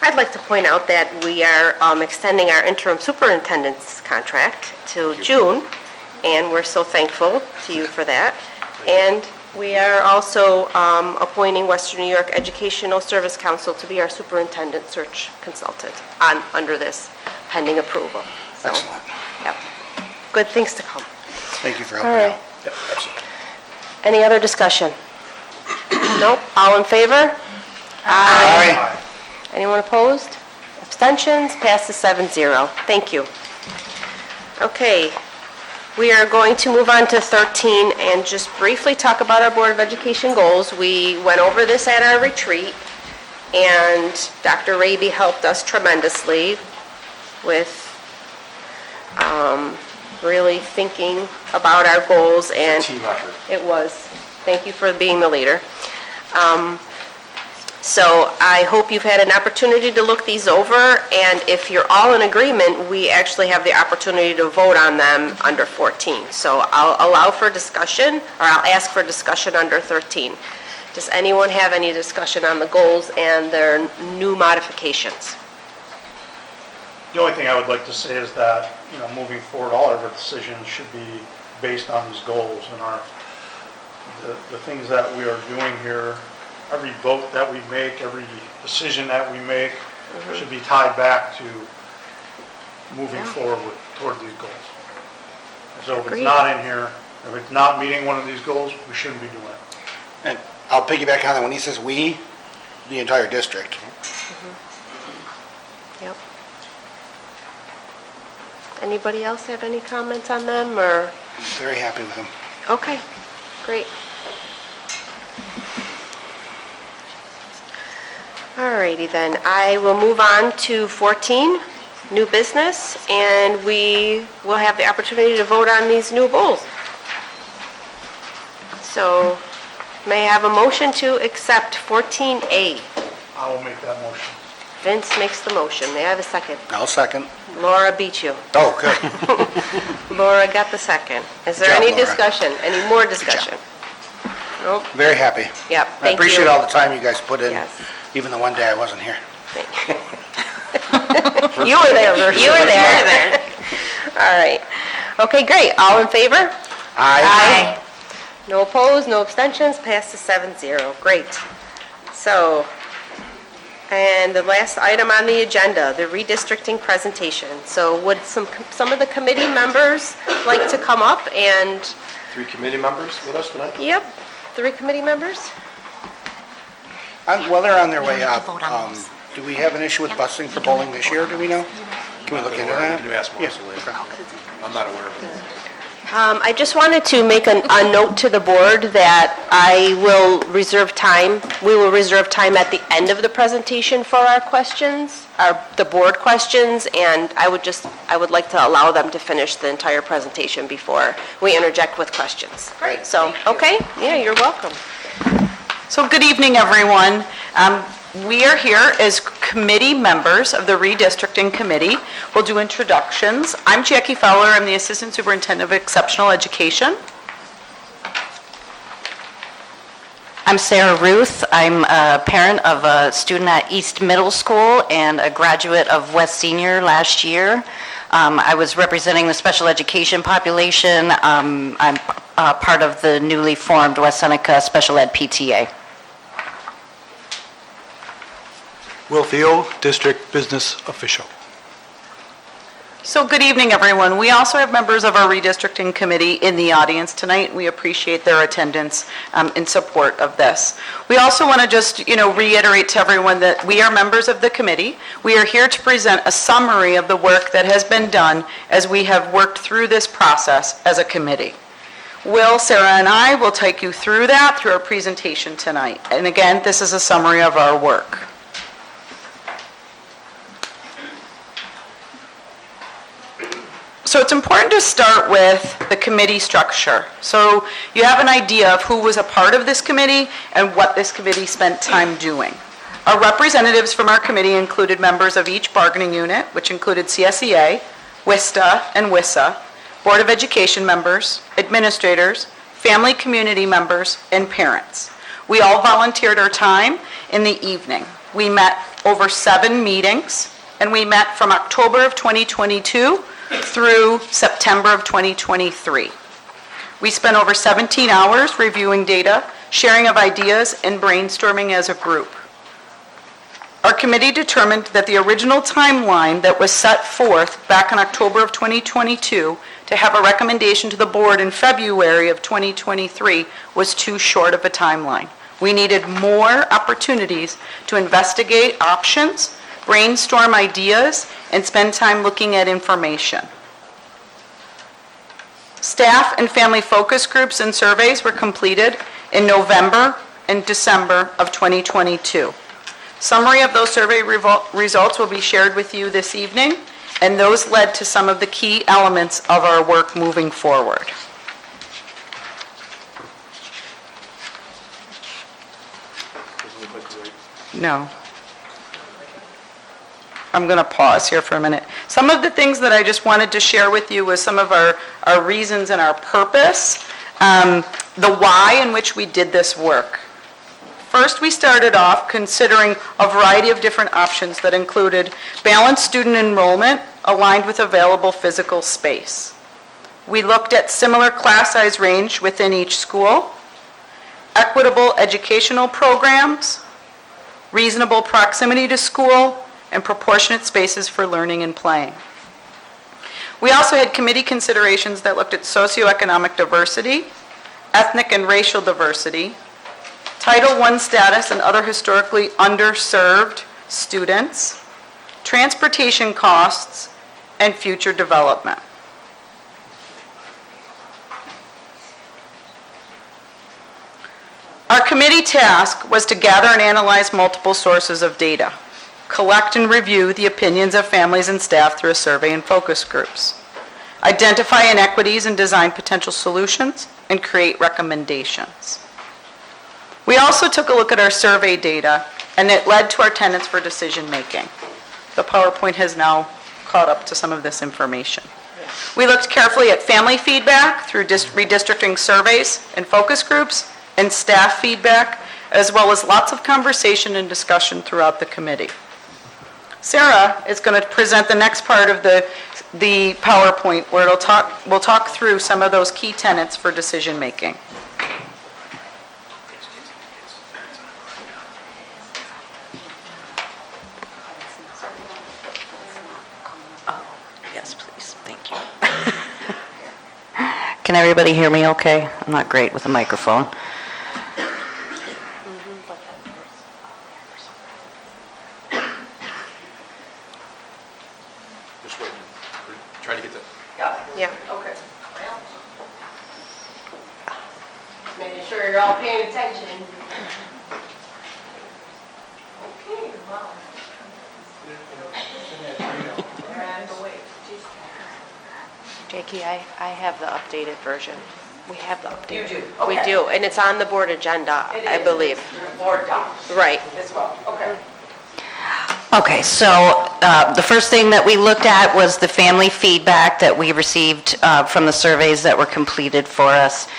I'd like to point out that we are extending our interim superintendent's contract till June, and we're so thankful to you for that. And we are also appointing Western New York Educational Service Council to be our superintendent search consultant under this pending approval. So,
Excellent.
yep. Good things to come.
Thank you for
All
helping
right.
out.
Yep, absolutely.
Any other discussion? Nope. All in favor?
Aye.
Anyone opposed? Abstentions? Passes 7-0. Thank you. Okay, we are going to move on to 13 and just briefly talk about our Board of Education goals. We went over this at our retreat, and Dr. Raby helped us tremendously with really thinking about our goals, and
Team effort.
it was. Thank you for being the leader. So I hope you've had an opportunity to look these over, and if you're all in agreement, we actually have the opportunity to vote on them under 14. So I'll allow for discussion, or I'll ask for discussion under 13. Does anyone have any discussion on the goals and their new modifications?
The only thing I would like to say is that, moving forward, all of our decisions should be based on these goals and the things that we are doing here. Every vote that we make, every decision that we make should be tied back to moving forward toward these goals. So if it's
Agreed.
not in here, If it's not meeting one of these goals, we shouldn't be doing it.
And I'll piggyback on that. When he says we, the entire district.
Yep. Anybody else have any comments on them, or?
Very happy with him.
Okay, great. Alrighty then, I will move on to 14, new business, and we will have the opportunity to vote on these new goals. So, may I have a motion to accept 14A?
I will make that motion.
Vince makes the motion. May I have a second?
I'll second.
Laura beat you.
Oh, good.
Laura got the second. Is there
Good job,
any
Laura.
discussion? Any more discussion? Nope.
Very happy.
Yep,
I
thank you.
appreciate all the time you guys put in,
Yes.
even the one day I wasn't here.
You were there, Versa. You were there. All right. Okay, great. All in favor?
Aye.
No opposed, no abstentions, passes 7-0. Great. So, and the last item on the agenda, the redistricting presentation. So would some of the committee members like to come up and,
3 committee members with us tonight?
yep, 3 committee members?
While they're on their way up, do we have an issue with busing for bowling this year, do we know? Can we look into that?
Can you ask Melissa
Yeah.
later? I'm not aware of it.
I just wanted to make a note to the board that I will reserve time, we will reserve time at the end of the presentation for our questions, the board questions, and I would like to allow them to finish the entire presentation before we interject with questions. Great. So, okay, yeah, you're welcome.
So good evening, everyone. We are here as committee members of the Redistricting Committee. We'll do introductions. I'm Jackie Fowler. I'm the Assistant Superintendent of Exceptional Education.
I'm Sarah Ruth. I'm a parent of a student at East Middle School and a graduate of West Senior last year. I was representing the special education population. I'm part of the newly formed West Seneca Special Ed PTA.
Will Theo, District Business Official.
So good evening, everyone. We also have members of our Redistricting Committee in the audience tonight. We appreciate their attendance in support of this. We also want to just, reiterate to everyone that we are members of the committee. We are here to present a summary of the work that has been done as we have worked through this process as a committee. Will, Sarah, and I will take you through that through our presentation tonight. And again, this is a summary of our work. So it's important to start with the committee structure. So you have an idea of who was a part of this committee and what this committee spent time doing. Our representatives from our committee included members of each bargaining unit, which included CSEA, WISTA, and WISA, Board of Education members, administrators, family community members, and parents. We all volunteered our time in the evening. We met over 7 meetings, and we met from October of 2022 through September of 2023. We spent over 17 hours reviewing data, sharing of ideas, and brainstorming as a group. Our committee determined that the original timeline that was set forth back in October of 2022 to have a recommendation to the board in February of 2023 was too short of a timeline. We needed more opportunities to investigate options, brainstorm ideas, and spend time looking at information. Staff and family focus groups and surveys were completed in November and December of 2022. Summary of those survey results will be shared with you this evening, and those led to some of the key elements of our work moving forward. No. I'm going to pause here for a minute. Some of the things that I just wanted to share with you was some of our reasons and our purpose, the why in which we did this work. First, we started off considering a variety of different options that included balanced student enrollment aligned with available physical space. We looked at similar class size range within each school, equitable educational programs, reasonable proximity to school, and proportionate spaces for learning and playing. We also had committee considerations that looked at socioeconomic diversity, ethnic and racial diversity, Title I status and other historically underserved students, transportation costs, and future development. Our committee task was to gather and analyze multiple sources of data, collect and review the opinions of families and staff through a survey and focus groups, identify inequities and design potential solutions, and create recommendations. We also took a look at our survey data, and it led to our tenets for decision making. The PowerPoint has now caught up to some of this information. We looked carefully at family feedback through redistricting surveys and focus groups, and staff feedback, as well as lots of conversation and discussion throughout the committee. Sarah is going to present the next part of the PowerPoint where we'll talk through some of those key tenets for decision making.
Yes, please. Thank you. Can everybody hear me okay? I'm not great with a microphone.
Just wait. Trying to get the...
Yeah. Okay. Making sure you're all paying attention. Okay, wow.
Jakey, I have the updated version. We have the updated.
You do?
We
Okay.
do, and it's on the board agenda, I believe.
Board docs.
Right.
As well, okay.
Okay, so the first thing that we looked at was the family feedback that we received from the surveys that were completed for us.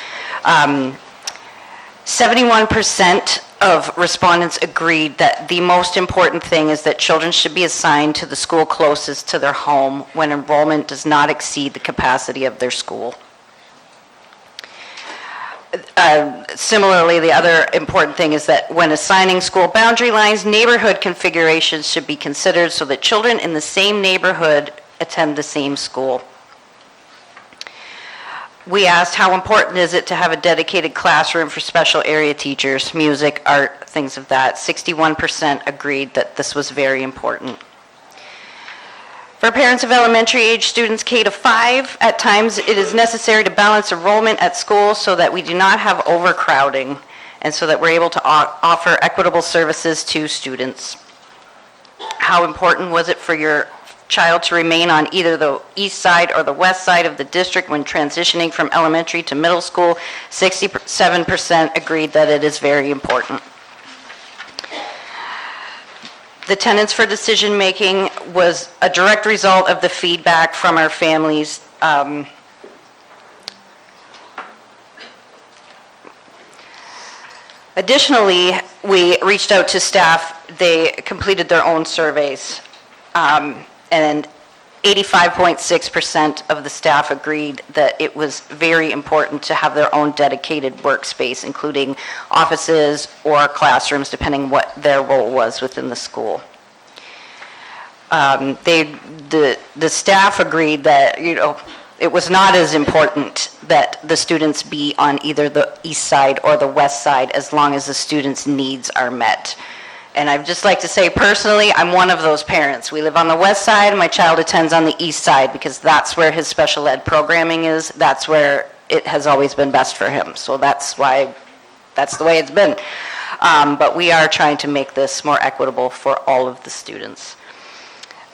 71% of respondents agreed that the most important thing is that children should be assigned to the school closest to their home when enrollment does not exceed the capacity of their school. Similarly, the other important thing is that when assigning school boundary lines, neighborhood configurations should be considered so that children in the same neighborhood attend the same school. We asked how important is it to have a dedicated classroom for special area teachers, music, art, things of that. 61% agreed that this was very important. For parents of elementary age students K to 5, at times it is necessary to balance enrollment at school so that we do not have overcrowding and so that we're able to offer equitable services to students. How important was it for your child to remain on either the east side or the west side of the district when transitioning from elementary to middle school? 67% agreed that it is very important. The tenets for decision making was a direct result of the feedback from our families. Additionally, we reached out to staff. They completed their own surveys. And 85.6% of the staff agreed that it was very important to have their own dedicated workspace, including offices or classrooms, depending what their role was within the school. The staff agreed that, it was not as important that the students be on either the east side or the west side as long as the students' needs are met. And I'd just like to say personally, I'm one of those parents. We live on the west side, and my child attends on the east side because that's where his special ed programming is. That's where it has always been best for him. So that's the way it's been. But we are trying to make this more equitable for all of the students.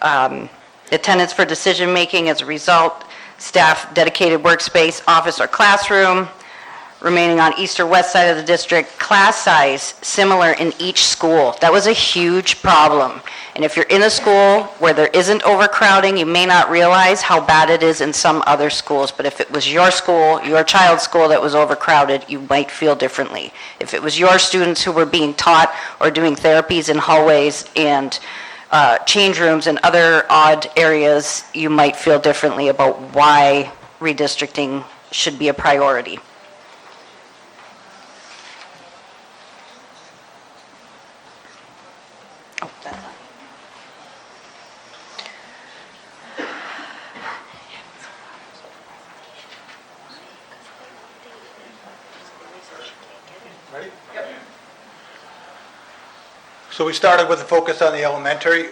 Attendance for decision making as a result, staff dedicated workspace, office or classroom, remaining on east or west side of the district, class size similar in each school. That was a huge problem. And if you're in a school where there isn't overcrowding, you may not realize how bad it is in some other schools. But if it was your school, your child's school that was overcrowded, you might feel differently. If it was your students who were being taught or doing therapies in hallways and change rooms and other odd areas, you might feel differently about why redistricting should be a priority.
Ready? Yep. So we started with a focus on the elementary.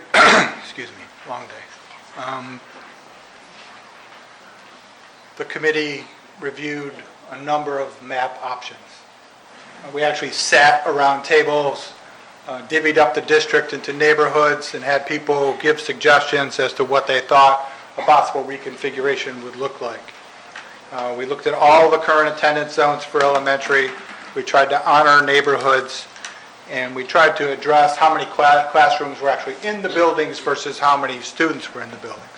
Excuse me, long day. The committee reviewed a number of map options. We actually sat around tables, divvied up the district into neighborhoods, and had people give suggestions as to what they thought a possible reconfiguration would look like. We looked at all the current attendance zones for elementary. We tried to honor neighborhoods, and we tried to address how many classrooms were actually in the buildings versus how many students were in the buildings.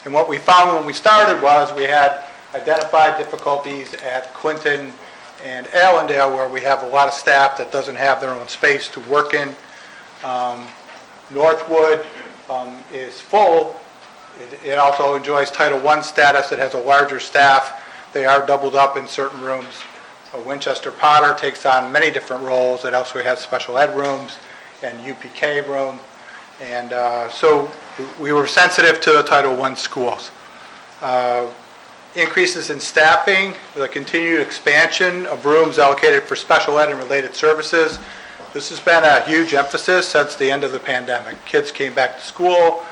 And what we found when we started was we had identified difficulties at Clinton and Allendale, where we have a lot of staff that doesn't have their own space to work in. Northwood is full. It also enjoys Title I status. It has a larger staff. They are doubled up in certain rooms. Winchester Potter takes on many different roles. It also has special ed rooms and UPK room. And so we were sensitive to the Title I schools. Increases in staffing, the continued expansion of rooms allocated for special ed and related services. This has been a huge emphasis since the end of the pandemic. Kids came back to school.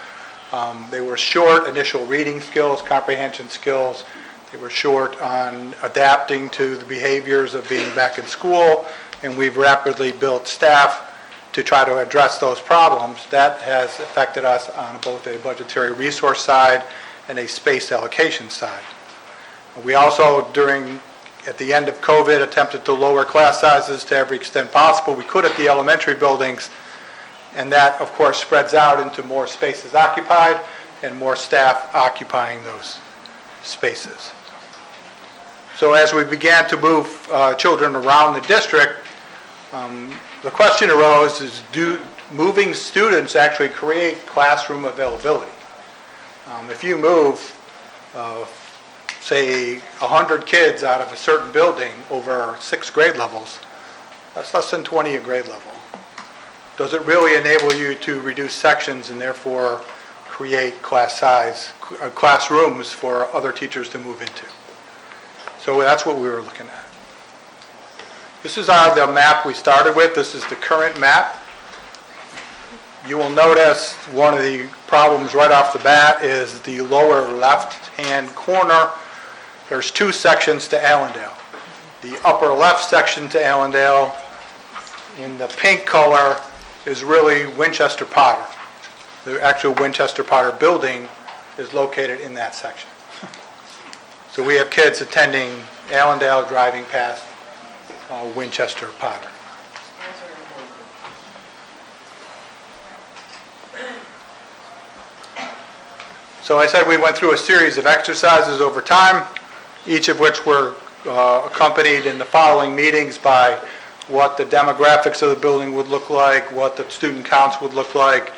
They were short initial reading skills, comprehension skills. They were short on adapting to the behaviors of being back in school, and we've rapidly built staff to try to address those problems. That has affected us on both a budgetary resource side and a space allocation side. We also, at the end of COVID, attempted to lower class sizes to every extent possible we could at the elementary buildings, and that, of course, spreads out into more spaces occupied and more staff occupying those spaces. So as we began to move children around the district, the question arose is, do moving students actually create classroom availability? If you move, say, 100 kids out of a certain building over 6 grade levels, that's less than 20 a grade level. Does it really enable you to reduce sections and therefore create classrooms for other teachers to move into? So that's what we were looking at. This is the map we started with. This is the current map. You will notice one of the problems right off the bat is the lower left-hand corner. There's 2 sections to Allendale. The upper left section to Allendale, in the pink color, is really Winchester Potter. The actual Winchester Potter building is located in that section. So we have kids attending Allendale driving past Winchester Potter. So I said we went through a series of exercises over time, each of which were accompanied in the following meetings by what the demographics of the building would look like, what the student counts would look like,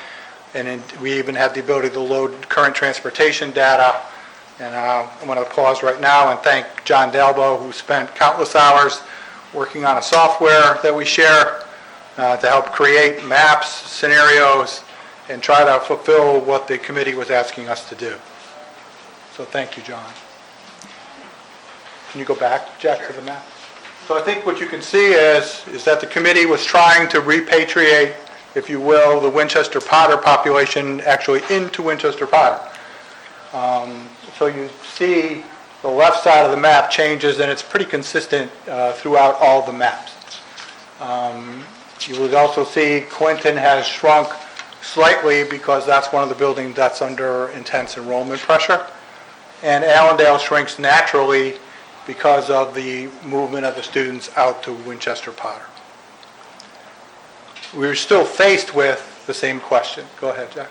and we even had the ability to load current transportation data. And I'm going to pause right now and thank John Dalbo, who spent countless hours working on a software that we share to help create maps, scenarios, and try to fulfill what the committee was asking us to do. So thank you, John. Can you go back, Jack, to the map? So I think what you can see is that the committee was trying to repatriate, if you will, the Winchester Potter population actually into Winchester Potter. So you see the left side of the map changes, and it's pretty consistent throughout all the maps. You would also see Clinton has shrunk slightly because that's one of the buildings that's under intense enrollment pressure. And Allendale shrinks naturally because of the movement of the students out to Winchester Potter. We're still faced with the same question. Go ahead, Jack.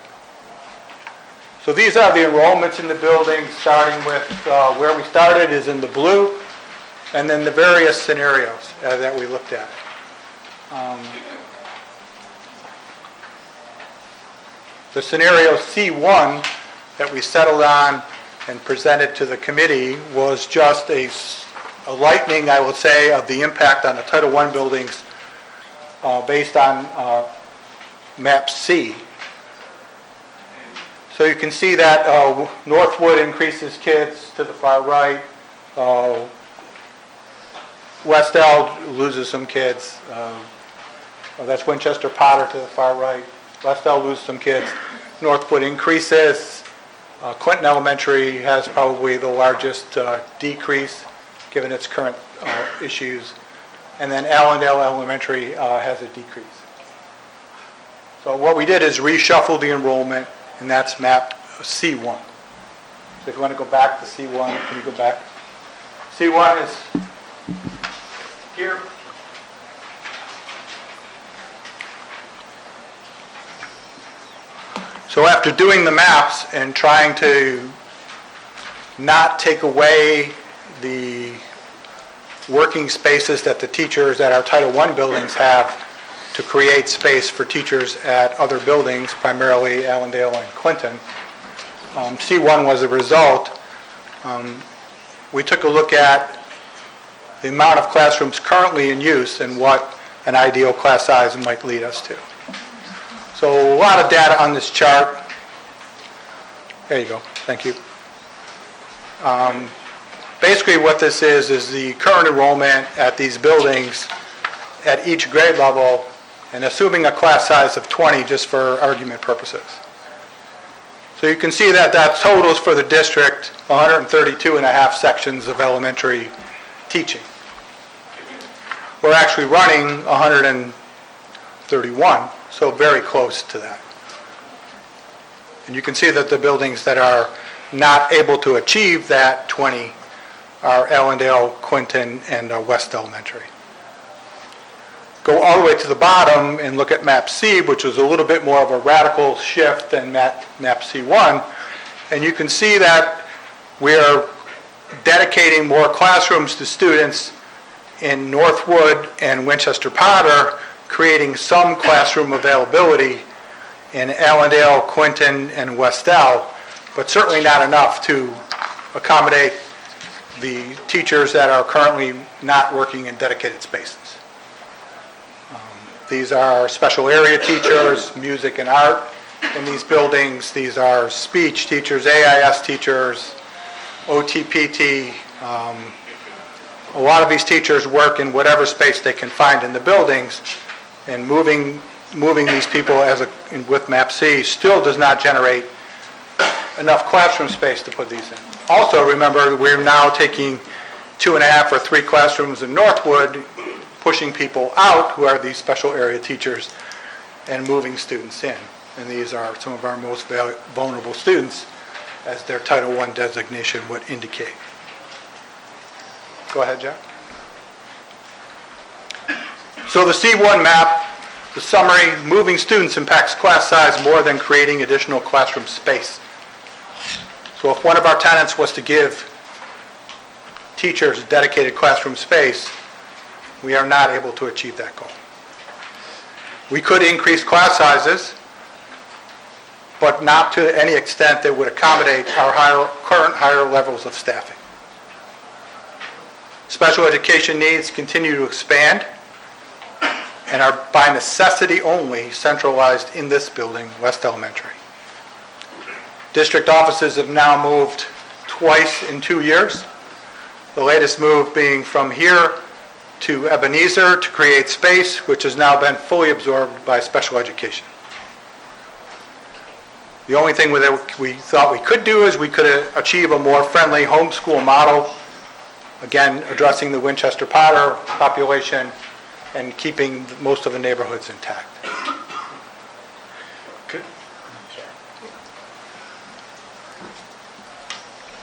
So these are the enrollments in the building, starting with where we started is in the blue, and then the various scenarios that we looked at. The scenario C1 that we settled on and presented to the committee was just a lightening, I would say, of the impact on the Title I buildings based on map C. So you can see that Northwood increases kids to the far right. West L loses some kids. That's Winchester Potter to the far right. West L loses some kids. Northwood increases. Clinton Elementary has probably the largest decrease given its current issues. And then Allendale Elementary has a decrease. So what we did is reshuffle the enrollment, and that's map C1. So if you want to go back to C1, can you go back? C1 is here. So after doing the maps and trying to not take away the working spaces that the teachers at our Title I buildings have to create space for teachers at other buildings, primarily Allendale and Clinton, C1 was a result. We took a look at the amount of classrooms currently in use and what an ideal class size might lead us to. So a lot of data on this chart. There you go. Thank you. Basically what this is the current enrollment at these buildings at each grade level, and assuming a class size of 20 just for argument purposes. So you can see that that totals for the district 132 and a half sections of elementary teaching. We're actually running 131, so very close to that. And you can see that the buildings that are not able to achieve that 20 are Allendale, Quinton, and West Elementary. Go all the way to the bottom and look at map C, which was a little bit more of a radical shift than map C1, and you can see that we're dedicating more classrooms to students in Northwood and Winchester Potter, creating some classroom availability in Allendale, Quinton, and West L, but certainly not enough to accommodate the teachers that are currently not working in dedicated spaces. These are special area teachers, music and art in these buildings. These are speech teachers, AIS teachers, OTPT. A lot of these teachers work in whatever space they can find in the buildings, and moving these people with map C still does not generate enough classroom space to put these in. Also, remember, we're now taking 2.5 or 3 classrooms in Northwood, pushing people out who are these special area teachers and moving students in. And these are some of our most vulnerable students, as their Title I designation would indicate. Go ahead, Jack. So the C1 map, the summary, moving students impacts class size more than creating additional classroom space. So if one of our tenets was to give teachers dedicated classroom space, we are not able to achieve that goal. We could increase class sizes, but not to any extent that would accommodate our current higher levels of staffing. Special education needs continue to expand and are by necessity only centralized in this building, West Elementary. District offices have now moved twice in 2 years. The latest move being from here to Ebenezer to create space, which has now been fully absorbed by special education. The only thing that we thought we could do is we could achieve a more friendly homeschool model, again, addressing the Winchester Potter population and keeping most of the neighborhoods intact.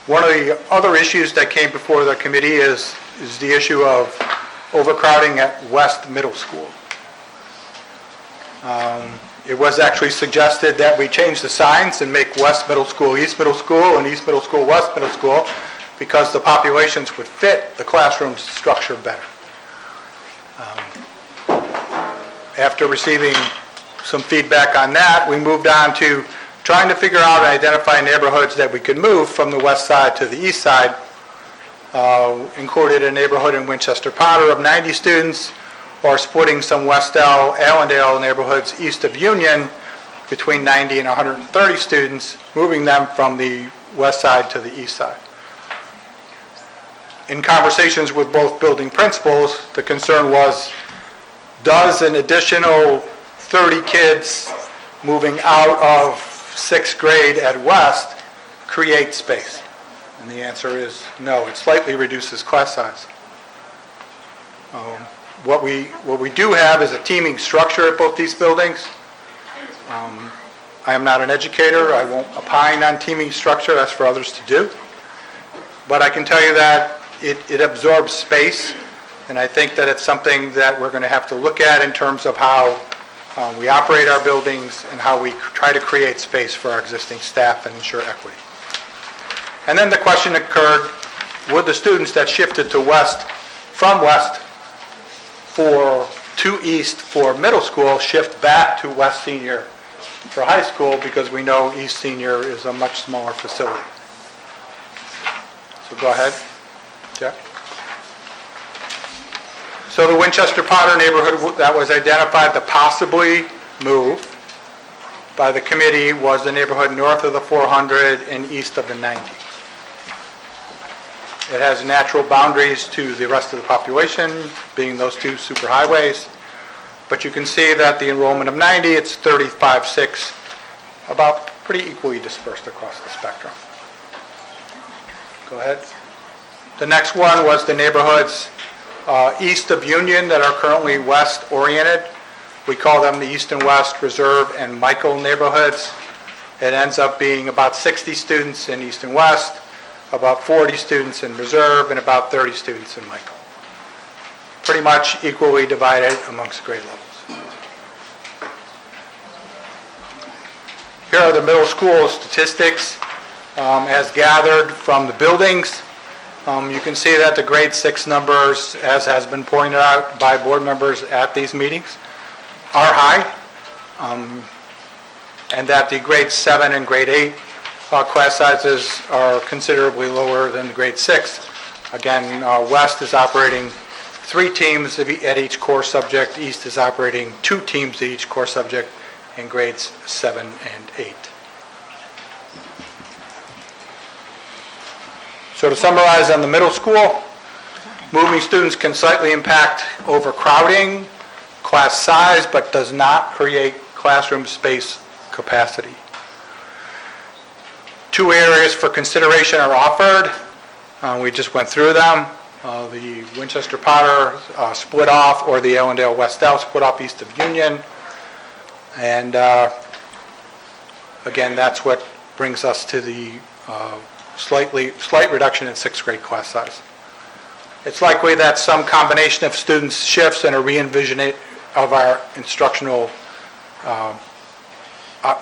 One of the other issues that came before the committee is the issue of overcrowding at West Middle School. It was actually suggested that we change the signs and make West Middle School East Middle School and East Middle School West Middle School, because the populations would fit the classroom structure better. After receiving some feedback on that, we moved on to trying to figure out and identify neighborhoods that we could move from the west side to the east side. Included a neighborhood in Winchester Potter of 90 students, or splitting some West Allendale neighborhoods east of Union between 90 and 130 students, moving them from the west side to the east side. in conversations with both building principals, the concern was, does an additional 30 kids moving out of 6th grade at West create space? And the answer is no. It slightly reduces class size. What we do have is a teaming structure at both these buildings. I am not an educator. I won't opine on teaming structure. That's for others to do. But I can tell you that it absorbs space, and I think that it's something that we're going to have to look at in terms of how we operate our buildings and how we try to create space for our existing staff and ensure equity. And then the question occurred, would the students that shifted to West, from West to East for middle school shift back to West Senior for high school, because we know East Senior is a much smaller facility? So go ahead, Jeff. So the Winchester Potter neighborhood that was identified to possibly move by the committee was the neighborhood north of the 400 and east of the 90. It has natural boundaries to the rest of the population, being those two superhighways. But you can see that the enrollment of 90, it's 35.6, about pretty equally dispersed across the spectrum. Go ahead. The next one was the neighborhoods east of Union that are currently west-oriented. We call them the East and West, Reserve, and Michael neighborhoods. It ends up being about 60 students in East and West, about 40 students in Reserve, and about 30 students in Michael. Pretty much equally divided amongst grade levels. Here are the middle school statistics as gathered from the buildings. You can see that the grade 6 numbers, as has been pointed out by board members at these meetings, are high, and that the grade 7 and grade 8 class sizes are considerably lower than the grade 6. Again, West is operating 3 teams at each core subject. East is operating 2 teams at each core subject in grades 7 and 8. So to summarize on the middle school, moving students can slightly impact overcrowding, class size, but does not create classroom space capacity. 2 areas for consideration are offered. We just went through them. The Winchester Potter split off, or the Ellendale Westell split off east of Union. And again, that's what brings us to the slight reduction in 6th grade class size. It's likely that some combination of students shifts and a re-envisioning of our instructional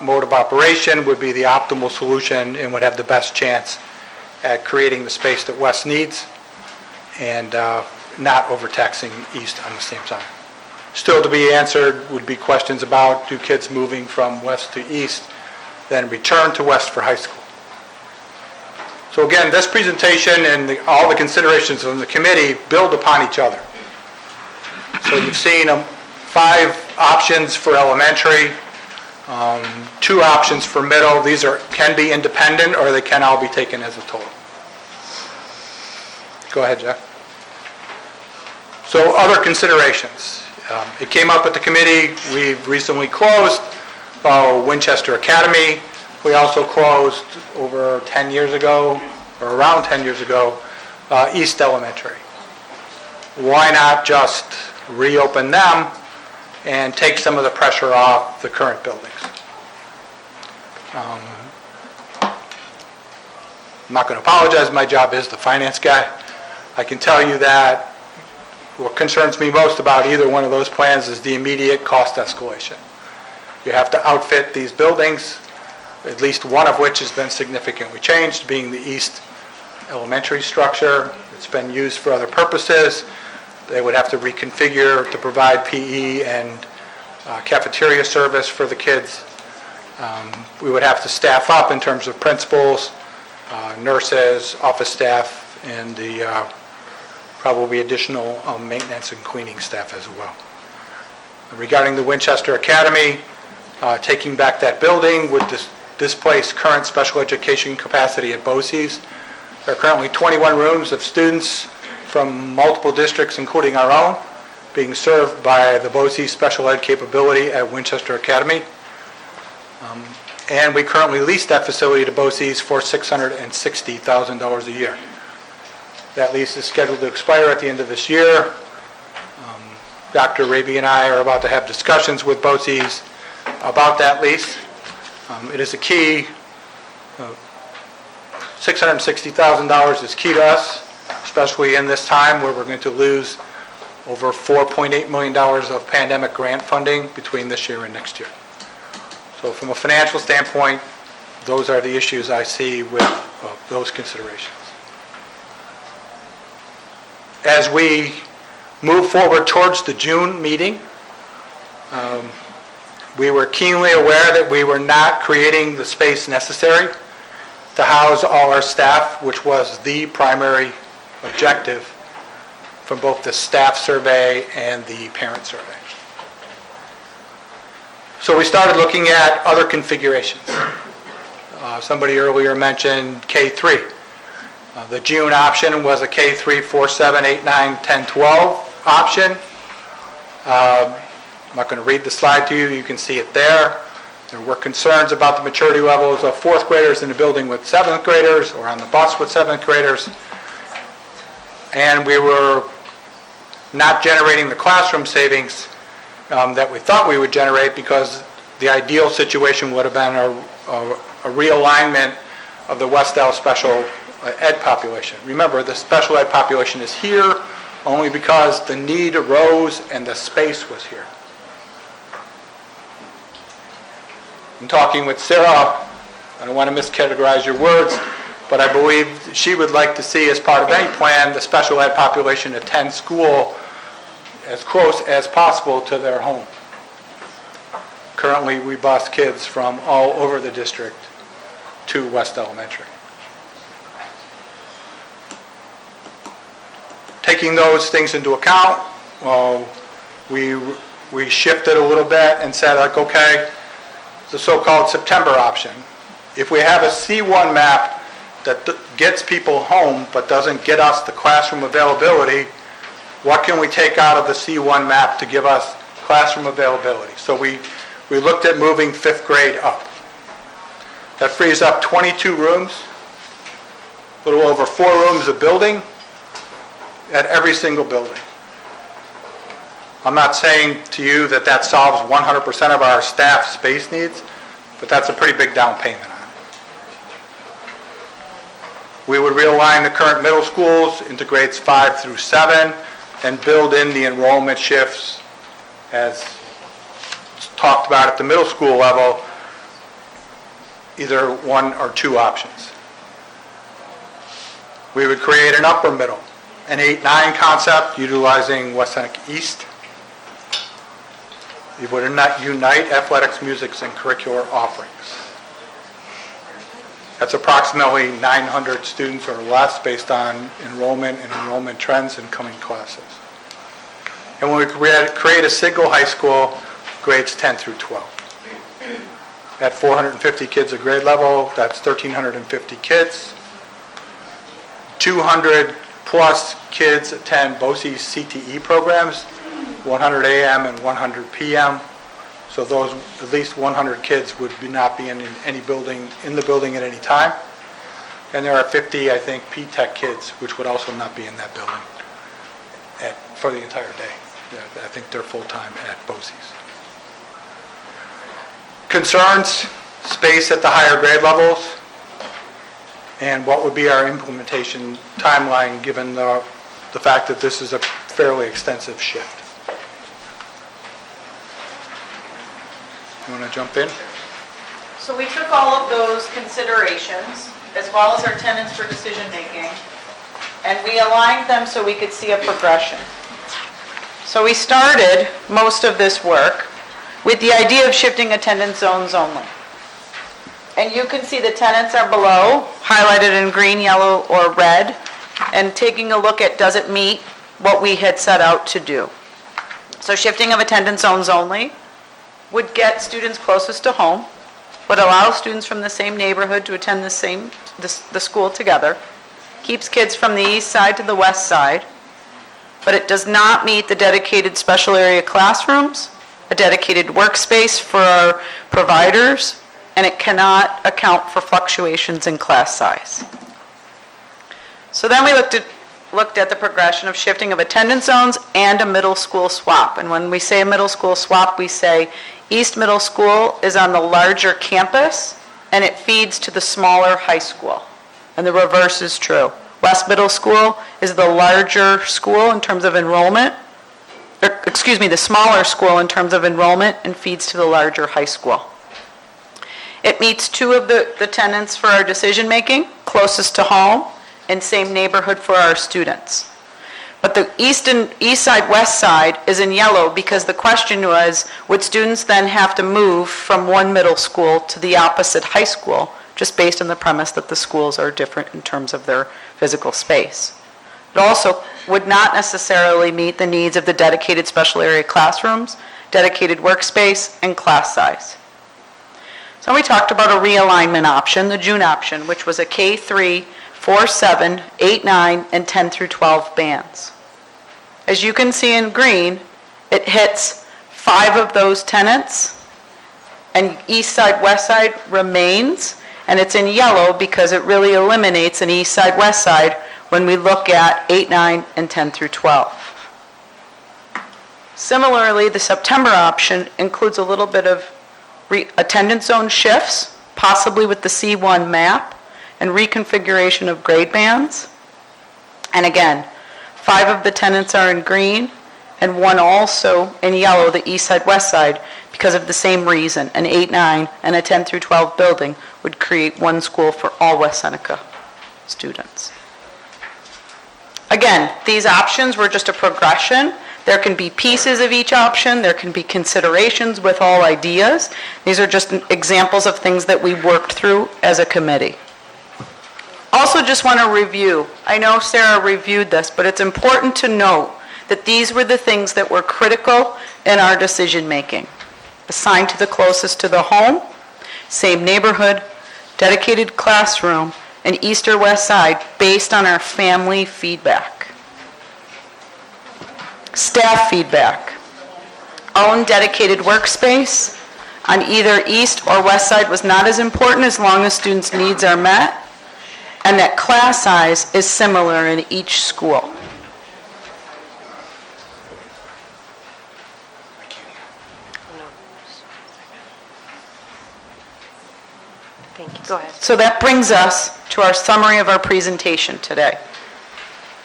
mode of operation would be the optimal solution and would have the best chance at creating the space that West needs and not overtaxing East on the same time. Still to be answered would be questions about, do kids moving from West to East then return to West for high school? So again, this presentation and all the considerations from the committee build upon each other. So you've seen 5 options for elementary, 2 options for middle. These can be independent, or they can all be taken as a total. Go ahead, Jeff. So other considerations. It came up at the committee. We've recently closed Winchester Academy. We also closed over 10 years ago, or around 10 years ago, East Elementary. Why not just reopen them and take some of the pressure off the current buildings? I'm not going to apologize. My job is the finance guy. I can tell you that what concerns me most about either one of those plans is the immediate cost escalation. You have to outfit these buildings, at least one of which has been significantly changed, being the East Elementary structure. It's been used for other purposes. They would have to reconfigure to provide PE and cafeteria service for the kids. We would have to staff up in terms of principals, nurses, office staff, and the probably additional maintenance and cleaning staff as well. Regarding the Winchester Academy, taking back that building would displace current special education capacity at BOCES. There are currently 21 rooms of students from multiple districts, including our own, being served by the BOCES special ed capability at Winchester Academy. And we currently lease that facility to BOCES for $660,000 a year. That lease is scheduled to expire at the end of this year. Dr. Raby and I are about to have discussions with BOCES about that lease. It is a key, $660,000 is key to us, especially in this time where we're going to lose over $4.8 million of pandemic grant funding between this year and next year. So from a financial standpoint, those are the issues I see with those considerations. As we move forward towards the June meeting, we were keenly aware that we were not creating the space necessary to house all our staff, which was the primary objective from both the staff survey and the parent survey. So we started looking at other configurations. Somebody earlier mentioned K-3. The June option was a K-3, 4, 7, 8, 9, 10, 12 option. I'm not going to read the slide to you. You can see it there. There were concerns about the maturity levels of fourth graders in the building with seventh graders or on the bus with seventh graders. And we were not generating the classroom savings that we thought we would generate, because the ideal situation would have been a realignment of the West Del special ed population. Remember, the special ed population is here only because the need arose and the space was here. I'm talking with Sarah. I don't want to miscategorize your words, but I believe she would like to see, as part of any plan, the special ed population attend school as close as possible to their home. Currently, we bus kids from all over the district to West Elementary. Taking those things into account, we shifted a little bit and said, like, okay, the so-called September option. If we have a C1 map that gets people home but doesn't get us the classroom availability, what can we take out of the C1 map to give us classroom availability? So we looked at moving fifth grade up. That frees up 22 rooms, a little over 4 rooms a building at every single building. I'm not saying to you that that solves 100% of our staff space needs, but that's a pretty big down payment on it. We would realign the current middle schools into grades 5 through 7 and build in the enrollment shifts as talked about at the middle school level, either 1 or 2 options. We would create an upper middle, an 8-9 concept utilizing West Seneca East. We would unite athletics, music, and curricular offerings. That's approximately 900 students or less based on enrollment and enrollment trends in coming classes. And when we create a single high school, grades 10 through 12. At 450 kids a grade level, that's 1,350 kids. 200 plus kids attend BOCES CTE programs, 100 a.m. and 100 p.m. So those, at least 100 kids would not be in any building, in the building at any time. And there are 50, I think, P-Tech kids, which would also not be in that building for the entire day. I think they're full-time at BOCES. Concerns, space at the higher grade levels, and what would be our implementation timeline given the fact that this is a fairly extensive shift. You want to jump in?
So we took all of those considerations, as well as our tenets for decision making, and we aligned them so we could see a progression. So we started most of this work with the idea of shifting attendance zones only. And you can see the tenets are below, highlighted in green, yellow, or red, and taking a look at does it meet what we had set out to do. So shifting of attendance zones only would get students closest to home, would allow students from the same neighborhood to attend the school together, keeps kids from the east side to the west side, but it does not meet the dedicated special area classrooms, a dedicated workspace for our providers, and it cannot account for fluctuations in class size. So then we looked at the progression of shifting of attendance zones and a middle school swap. And when we say a middle school swap, we say East Middle School is on the larger campus and it feeds to the smaller high school. And the reverse is true. West Middle School is the larger school in terms of enrollment, the smaller school in terms of enrollment and feeds to the larger high school. It meets two of the tenets for our decision making, closest to home and same neighborhood for our students. But the east side, west side is in yellow because the question was, would students then have to move from one middle school to the opposite high school, just based on the premise that the schools are different in terms of their physical space. It also would not necessarily meet the needs of the dedicated special area classrooms, dedicated workspace, and class size. So we talked about a realignment option, the June option, which was a K-3, 4-7, 8-9, and 10 through 12 bands. As you can see in green, it hits 5 of those tenets, and east side, west side remains, and it's in yellow because it really eliminates an east side, west side when we look at 8, 9, and 10 through 12. Similarly, the September option includes a little bit of attendance zone shifts, possibly with the C1 map, and reconfiguration of grade bands. And again, 5 of the tenants are in green, and 1 also in yellow, the east side, west side, because of the same reason. An 8, 9, and a 10 through 12 building would create 1 school for all West Seneca students. Again, these options were just a progression. There can be pieces of each option. There can be considerations with all ideas. These are just examples of things that we worked through as a committee. Also just want to review. I know Sarah reviewed this, but it's important to note that these were the things that were critical in our decision making. Assigned to the closest to the home, same neighborhood, dedicated classroom, and east or west side based on our family feedback. Staff feedback. Own dedicated workspace on either east or west side was not as important as long as students' needs are met, and that class size is similar in each school.
Thank you. Go ahead.
So that brings us to our summary of our presentation today.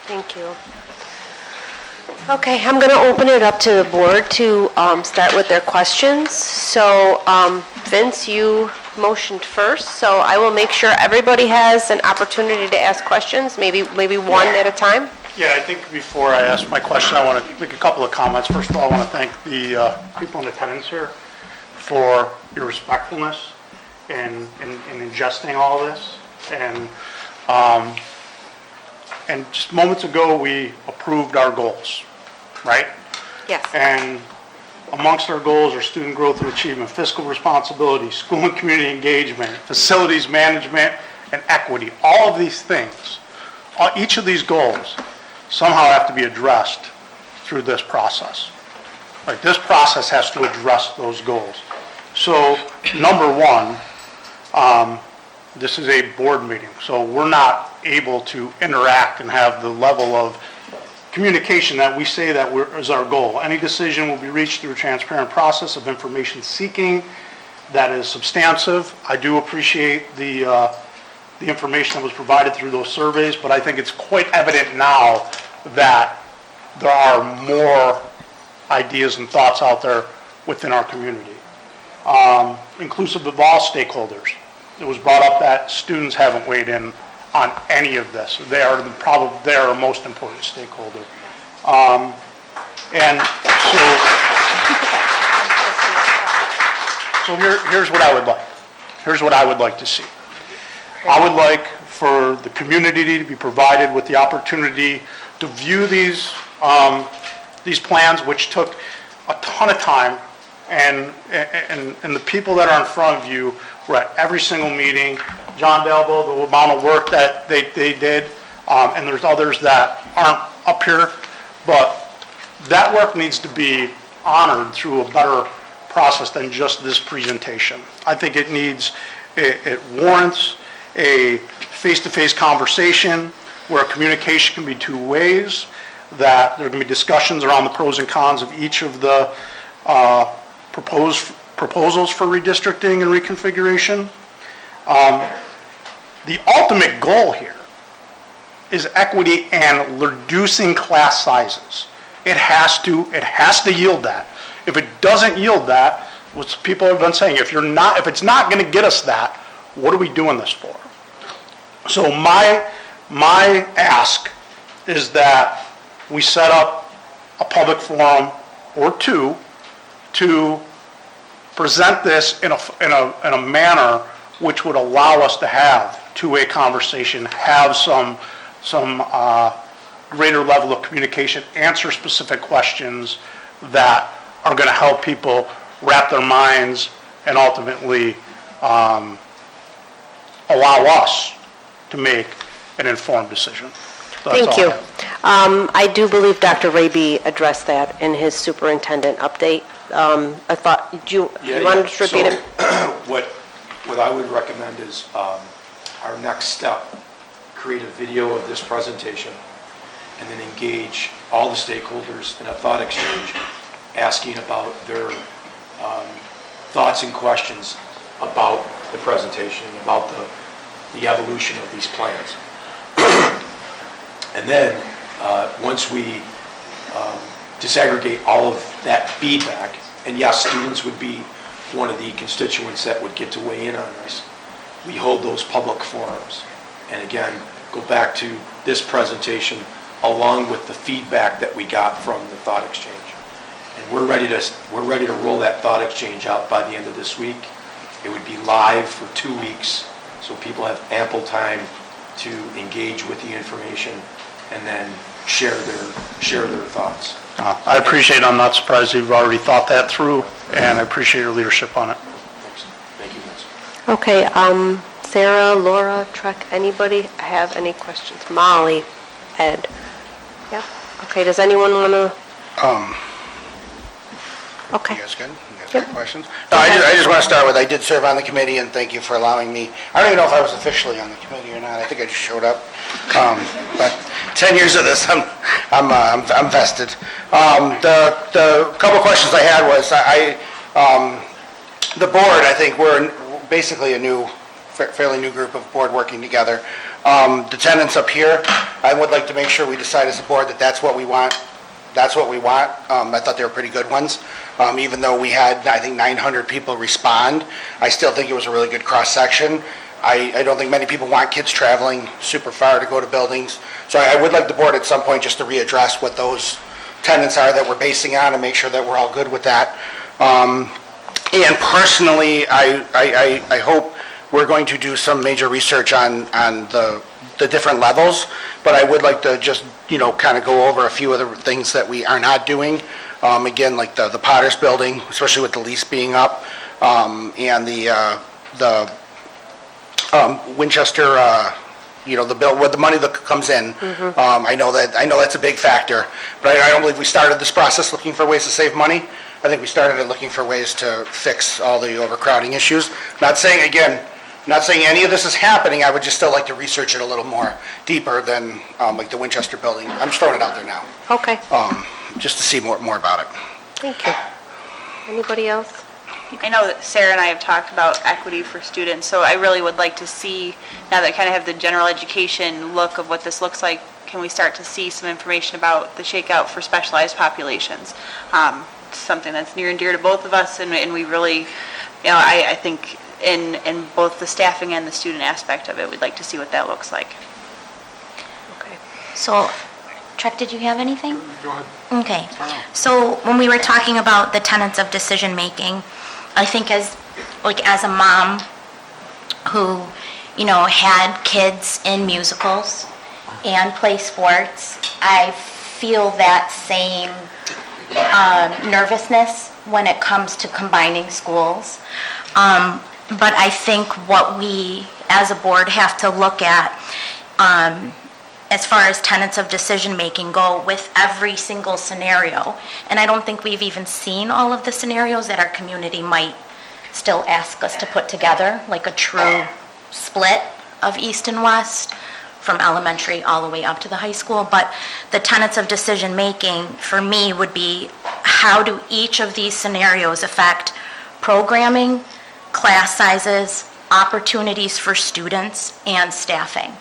Thank you. Okay, I'm going to open it up to the board to start with their questions. So Vince, you motioned first, so I will make sure everybody has an opportunity to ask questions, maybe one at a time.
Yeah, I think before I ask my question, I want to make a couple of comments. First of all, I want to thank the people in attendance here for your respectfulness in ingesting all of this. And just moments ago, we approved our goals, right?
Yes.
And amongst our goals are student growth and achievement, fiscal responsibility, school and community engagement, facilities management, and equity. All of these things, each of these goals somehow have to be addressed through this process. Like, this process has to address those goals. So, number one, this is a board meeting, so we're not able to interact and have the level of communication that we say that is our goal. Any decision will be reached through a transparent process of information seeking that is substantive. I do appreciate the information that was provided through those surveys, but I think it's quite evident now that there are more ideas and thoughts out there within our community. Inclusive of all stakeholders. It was brought up that students haven't weighed in on any of this. They are our most important stakeholder. And so here's what I would like. Here's what I would like to see. I would like for the community to be provided with the opportunity to view these plans, which took a ton of time, and the people that are in front of you were at every single meeting. John Delbo, the amount of work that they did, and there's others that aren't up here, But that work needs to be honored through a better process than just this presentation. I think it warrants a face-to-face conversation where communication can be two ways, that there can be discussions around the pros and cons of each of the proposals for redistricting and reconfiguration. The ultimate goal here is equity and reducing class sizes. It has to yield that. If it doesn't yield that, what people have been saying, if it's not going to get us that, what are we doing this for? So my ask is that we set up a public forum or two to present this in a manner which would allow us to have two-way conversation, have some greater level of communication, answer specific questions that are going to help people wrap their minds and ultimately allow us to make an informed decision. So that's
Thank
all
you.
I have.
I do believe Dr. Raby addressed that in his superintendent update. I thought, you wanted to repeat it?
What I would recommend is our next step, create a video of this presentation and then engage all the stakeholders in a thought exchange, asking about their thoughts and questions about the presentation, about the evolution of these plans. And then, once we disaggregate all of that feedback, and yes, students would be one of the constituents that would get to weigh in on this, we hold those public forums. And again, go back to this presentation along with the feedback that we got from the thought exchange. And we're ready to roll that thought exchange out by the end of this week. It would be live for 2 weeks, so people have ample time to engage with the information and then share their thoughts.
I appreciate, I'm not surprised you've already thought that through, and I appreciate your leadership on it.
Thank you, Vince.
Okay, Sarah, Laura, Trek, anybody have any questions? Molly, Ed? Yeah? Okay, does anyone want to? Okay.
You guys good? You guys have questions? No, I just want to start with, I did serve on the committee, and thank you for allowing me. I don't even know if I was officially on the committee or not. I think I just showed up. But 10 years of this, I'm vested. The couple questions I had was, the board, I think, we're basically a fairly new group of board working together. The tenants up here, I would like to make sure we decide as a board that that's what we want. That's what we want. I thought they were pretty good ones. Even though we had, I think, 900 people respond, I still think it was a really good cross-section. I don't think many people want kids traveling super far to go to buildings. So I would like the board at some point just to readdress what those tenants are that we're basing on and make sure that we're all good with that. And personally, I hope we're going to do some major research on the different levels, but I would like to just, kind of go over a few of the things that we are not doing. Again, like the Potter's building, especially with the lease being up, and the Winchester, the bill, with the money that comes in. I know that's a big factor, but I don't believe we started this process looking for ways to save money. I think we started it looking for ways to fix all the overcrowding issues. Not saying any of this is happening. I would just still like to research it a little more deeper than like the Winchester building. I'm just throwing it out there now.
Okay.
Just to see more about it.
Thank you. Anybody else?
I know that Sarah and I have talked about equity for students, so I really would like to see, now that I kind of have the general education look of what this looks like, can we start to see some information about the shakeout for specialized populations? Something that's near and dear to both of us, and we really, I think in both the staffing and the student aspect of it, we'd like to see what that looks like.
Okay.
So, Trek, did you have anything?
Go ahead.
Okay. So when we were talking about the tenets of decision-making, I think as a mom who, had kids in musicals and play sports, I feel that same nervousness when it comes to combining schools. But I think what we, as a board, have to look at as far as tenets of decision-making go with every single scenario. And I don't think we've even seen all of the scenarios that our community might still ask us to put together, like a true split of East and West, from elementary all the way up to the high school. But the tenets of decision-making, for me, would be how do each of these scenarios affect programming, class sizes, opportunities for students, and staffing.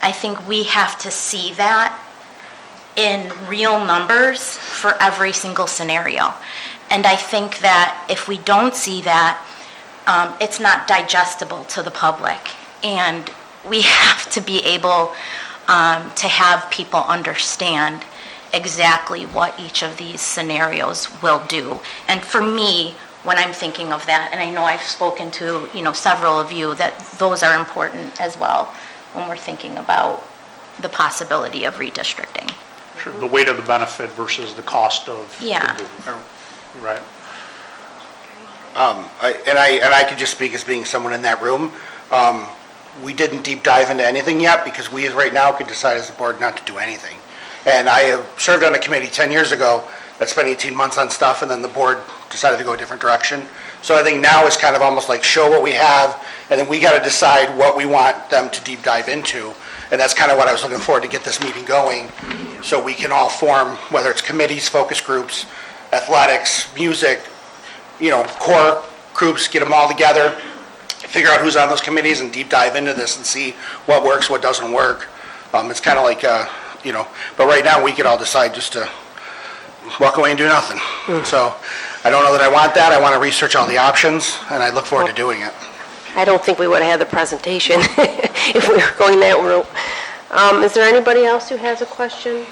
I think we have to see that in real numbers for every single scenario. And I think that if we don't see that, it's not digestible to the public. And we have to be able to have people understand exactly what each of these scenarios will do. And for me, when I'm thinking of that, and I know I've spoken to, several of you, that those are important as well when we're thinking about the possibility of redistricting.
Sure, the weight of the benefit versus the cost of.
Yeah.
Right.
I could just speak as being someone in that room. We didn't deep dive into anything yet because we right now could decide as a board not to do anything. And I have served on a committee 10 years ago that spent 18 months on stuff, and then the board decided to go a different direction. So I think now is kind of almost like show what we have, and then we got to decide what we want them to deep dive into. And that's kind of what I was looking forward to get this meeting going, so we can all form, whether it's committees, focus groups, athletics, music, core groups, get them all together, figure out who's on those committees and deep dive into this and see what works, what doesn't work. It's kind of like, but right now we could all decide just to walk away and do nothing. So I don't know that I want that. I want to research all the options, and I look forward to doing it.
I don't think we would have had the presentation if we were going that route. Is there anybody else who has a question?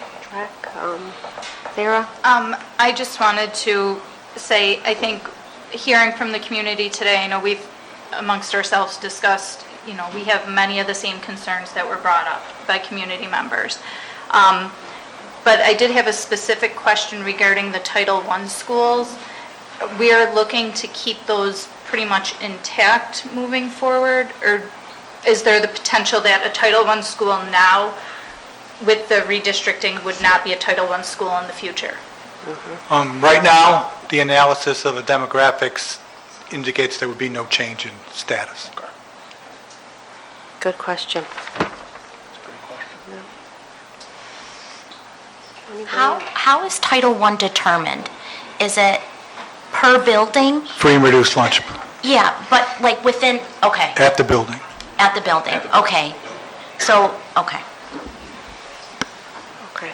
Sarah?
I just wanted to say, I think, hearing from the community today, I know we've amongst ourselves discussed, we have many of the same concerns that were brought up by community members. But I did have a specific question regarding the Title I schools. We are looking to keep those pretty much intact moving forward, or is there the potential that a Title I school now, with the redistricting, would not be a Title I school in the future?
Right now, the analysis of the demographics indicates there would be no change in status.
Good question.
How is Title I determined? Is it per building?
Free and reduced lunch
Yeah, but like within, okay,
at the building.
at the building, okay. So, okay.
Okay.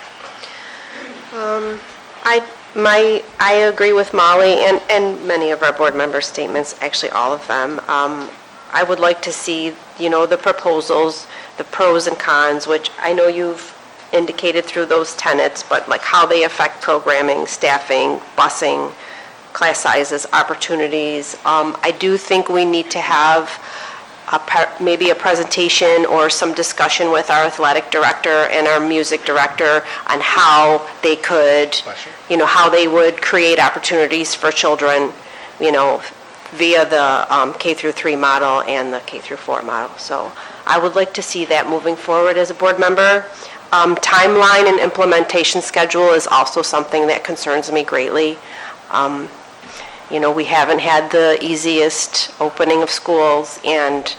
I agree with Molly and many of our board members' statements, actually all of them. I would like to see, the proposals, the pros and cons, which I know you've indicated through those tenets, but like how they affect programming, staffing, busing, class sizes, opportunities. I do think we need to have maybe a presentation or some discussion with our athletic director and our music director on how they could, how they would create opportunities for children, via the K through 3 model and the K through 4 model. So I would like to see that moving forward as a board member. Timeline and implementation schedule is also something that concerns me greatly. We haven't had the easiest opening of schools, and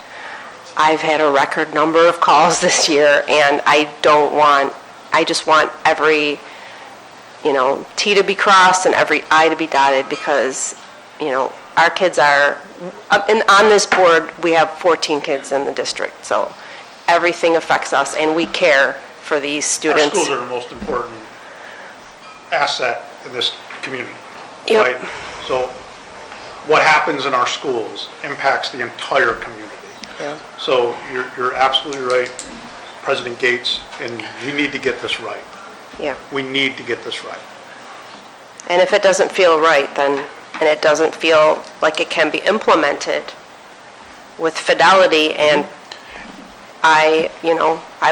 I've had a record number of calls this year, and I just want every, T to be crossed and every I to be dotted, because, our kids are, and on this board, we have 14 kids in the district, so everything affects us, and we care for these students.
Our schools are the most important asset in this community.
Yep.
Right? So what happens in our schools impacts the entire community.
Yeah.
So you're absolutely right, President Gates, and you need to get this right.
Yeah.
We need to get this right.
And if it doesn't feel right, then, and it doesn't feel like it can be implemented with fidelity, and I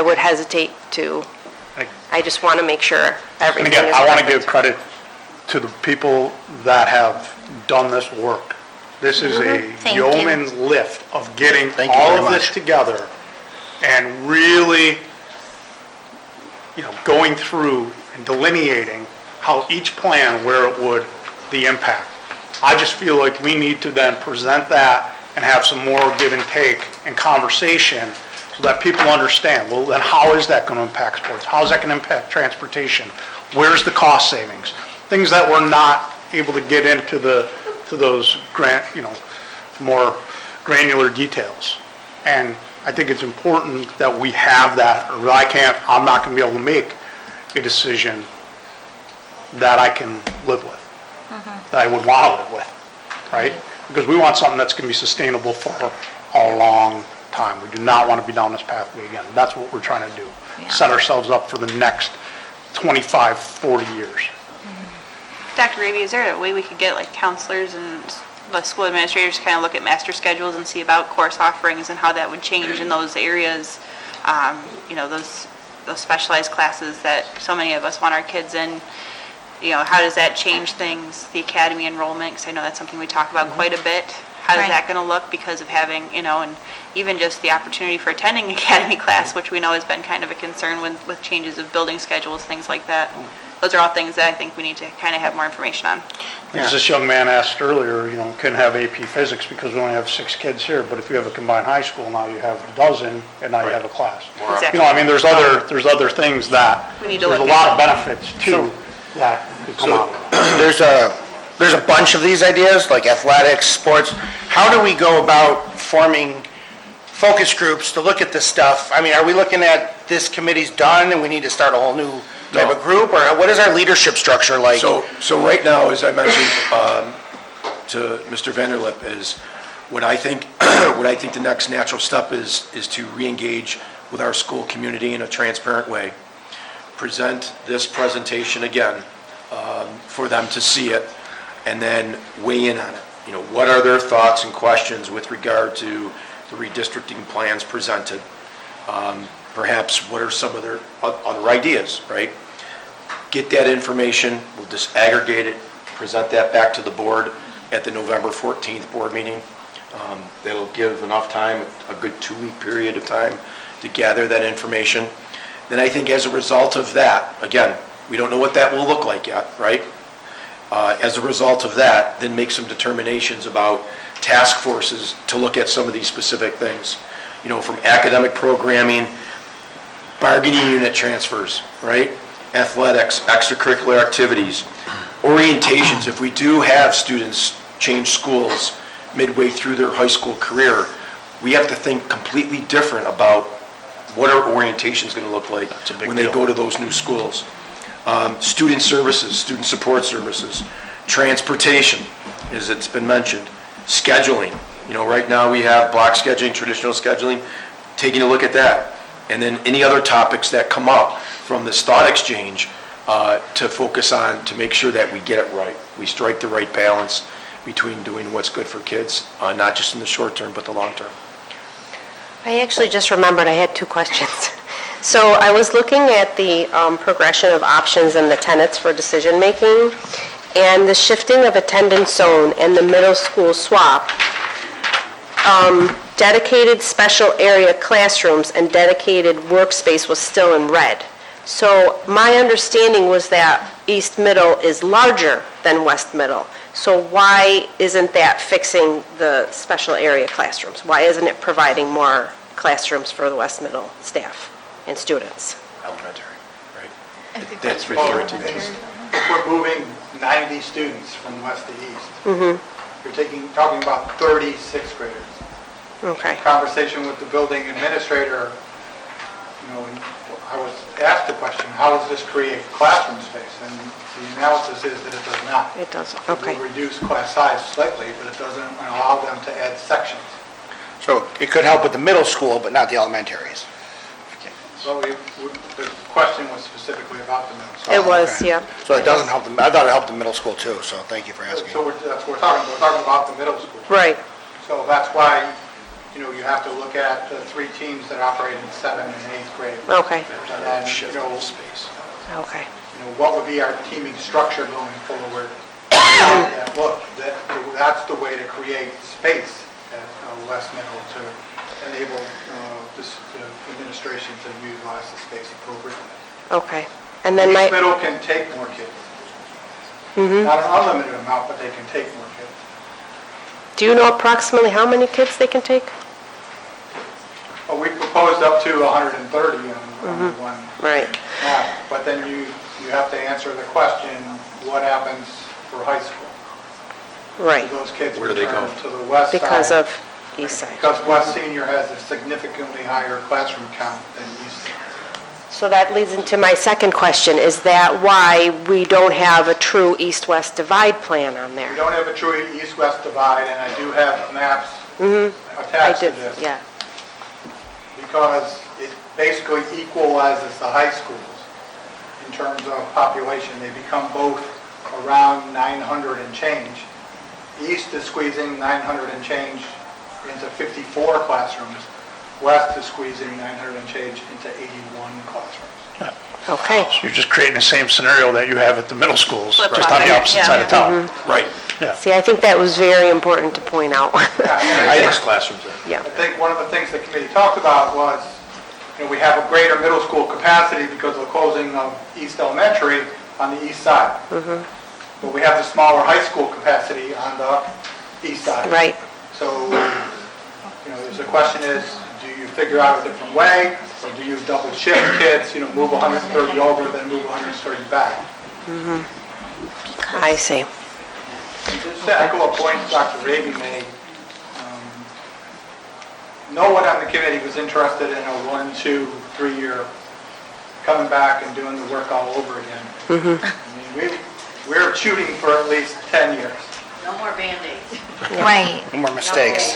would hesitate to, I just want to make sure everything
And again,
is
I want to
perfect.
give credit to the people that have done this work. This is a
Thank you.
yeoman's lift of getting
Thank you
all
very
of this
much.
together and really going through and delineating how each plan, where it would, the impact. I just feel like we need to then present that and have some more give and take and conversation so that people understand, well, then how is that going to impact sports? How is that going to impact transportation? Where's the cost savings? Things that we're not able to get into to those more granular details. And I think it's important that we have that, or I'm not going to be able to make a decision that I can live with, that I would want to live with, right? Because we want something that's going to be sustainable for a long time. We do not want to be down this pathway again. That's what we're trying to do. Set ourselves up for the next 25, 40 years.
Dr. Raby, is there a way we could get like counselors and the school administrators to kind of look at master schedules and see about course offerings and how that would change in those areas? Those specialized classes that so many of us want our kids in. How does that change things? The academy enrollment, because I know that's something we talk about quite a bit. How is that going to look because of having, and even just the opportunity for attending academy class, which we know has been kind of a concern with changes of building schedules, things like that. Those are all things that I think we need to kind of have more information on.
As this young man asked earlier, couldn't have AP Physics because we only have 6 kids here, but if you have a combined high school, now you have a dozen, and now you have a class.
Exactly.
There's other things that,
We need to
there's a
look
lot
at.
of benefits to that could come out of it.
There's a bunch of these ideas, like athletics, sports. How do we go about forming focus groups to look at this stuff? I mean, are we looking at this committee's done and we need to start a whole new type of group? Or what is our leadership structure like?
So right now, as I mentioned to Mr. Vanderlip, is what I think the next natural step is to reengage with our school community in a transparent way. Present this presentation again for them to see it, and then weigh in on it. What are their thoughts and questions with regard to the redistricting plans presented? Perhaps what are some of their other ideas, right? Get that information, we'll just aggregate it, present that back to the board at the November 14th board meeting. That'll give enough time, a good 2-week period of time to gather that information. Then I think as a result of that, again, we don't know what that will look like yet, right? As a result of that, then make some determinations about task forces to look at some of these specific things. From academic programming, bargaining unit transfers, right? Athletics, extracurricular activities, orientations. If we do have students change schools midway through their high school career, we have to think completely different about what our orientation is going to look like when they go to those new schools. Student services, student support services, transportation, as it's been mentioned, scheduling. Right now we have block scheduling, traditional scheduling, taking a look at that. And then any other topics that come up from this thought exchange to focus on to make sure that we get it right. We strike the right balance between doing what's good for kids, not just in the short term, but the long term.
I actually just remembered I had 2 questions. So I was looking at the progression of options and the tenets for decision-making, and the shifting of attendance zone and the middle school swap, dedicated special area classrooms and dedicated workspace was still in red. So my understanding was that East Middle is larger than West Middle. So why isn't that fixing the special area classrooms? Why isn't it providing more classrooms for the West Middle staff and students?
Elementary, right?
I think
That's
that's
referring to
If we're moving 90 students from west to east, you're talking about 30 sixth graders.
Okay.
Conversation with the building administrator, I was asked the question, how does this create classroom space? And the analysis is that it does not.
It doesn't,
It
okay.
will reduce class size slightly, but it doesn't allow them to add sections.
So it could help with the middle school, but not the elementaries.
So the question was specifically about the middle school.
It was,
Okay.
yeah.
So it doesn't help them, I thought it helped the middle school too, so thank you for asking.
So that's what we're talking about. We're talking about the middle school.
Right.
So that's why, you have to look at the 3 teams that operate in 7th and 8th grade.
Okay.
And then,
space.
Okay.
what would be our teaming structure going forward? That look, that's the way to create space at West Middle to enable the administration to utilize the space appropriately.
Okay. And then
East Middle can take more kids. Not an unlimited amount, but they can take more kids.
do you know approximately how many kids they can take?
Well, we proposed up to 130 on one
Right.
map, but then you have to answer the question, what happens for high school?
Right.
Do those kids
Where do they
return
go?
to the west side?
Because of east side.
Because West Senior has a significantly higher classroom count than East Senior.
So that leads into my second question. Is that why we don't have a true east-west divide plan on
We
there?
don't have a true east-west divide, and I do have maps
I
attached to
did,
this.
yeah.
Because it basically equalizes the high schools in terms of population. They become both around 900 and change. East is squeezing 900 and change into 54 classrooms. West is squeezing 900 and change into 81 classrooms.
Okay.
So you're just creating the same scenario that you have at the middle schools,
Flip
just on the
flop.
opposite side of town.
Right.
Yeah.
See, I think that was very important to point out.
Six classrooms.
Yeah.
I think one of the things the committee talked about was, we have a greater middle school capacity because of the closing of East Elementary on the east side. But we have the smaller high school capacity on the east side.
Right.
So, the question is, do you figure out a different way, or do you double shift kids, move 130 over, then move 130 back?
I see.
Just to echo a point Dr. Raby made, no one on the committee was interested in a 1, 2, 3-year coming back and doing the work all over again. I mean, we're shooting for at least 10 years.
No more Band-Aids.
Right.
No more mistakes.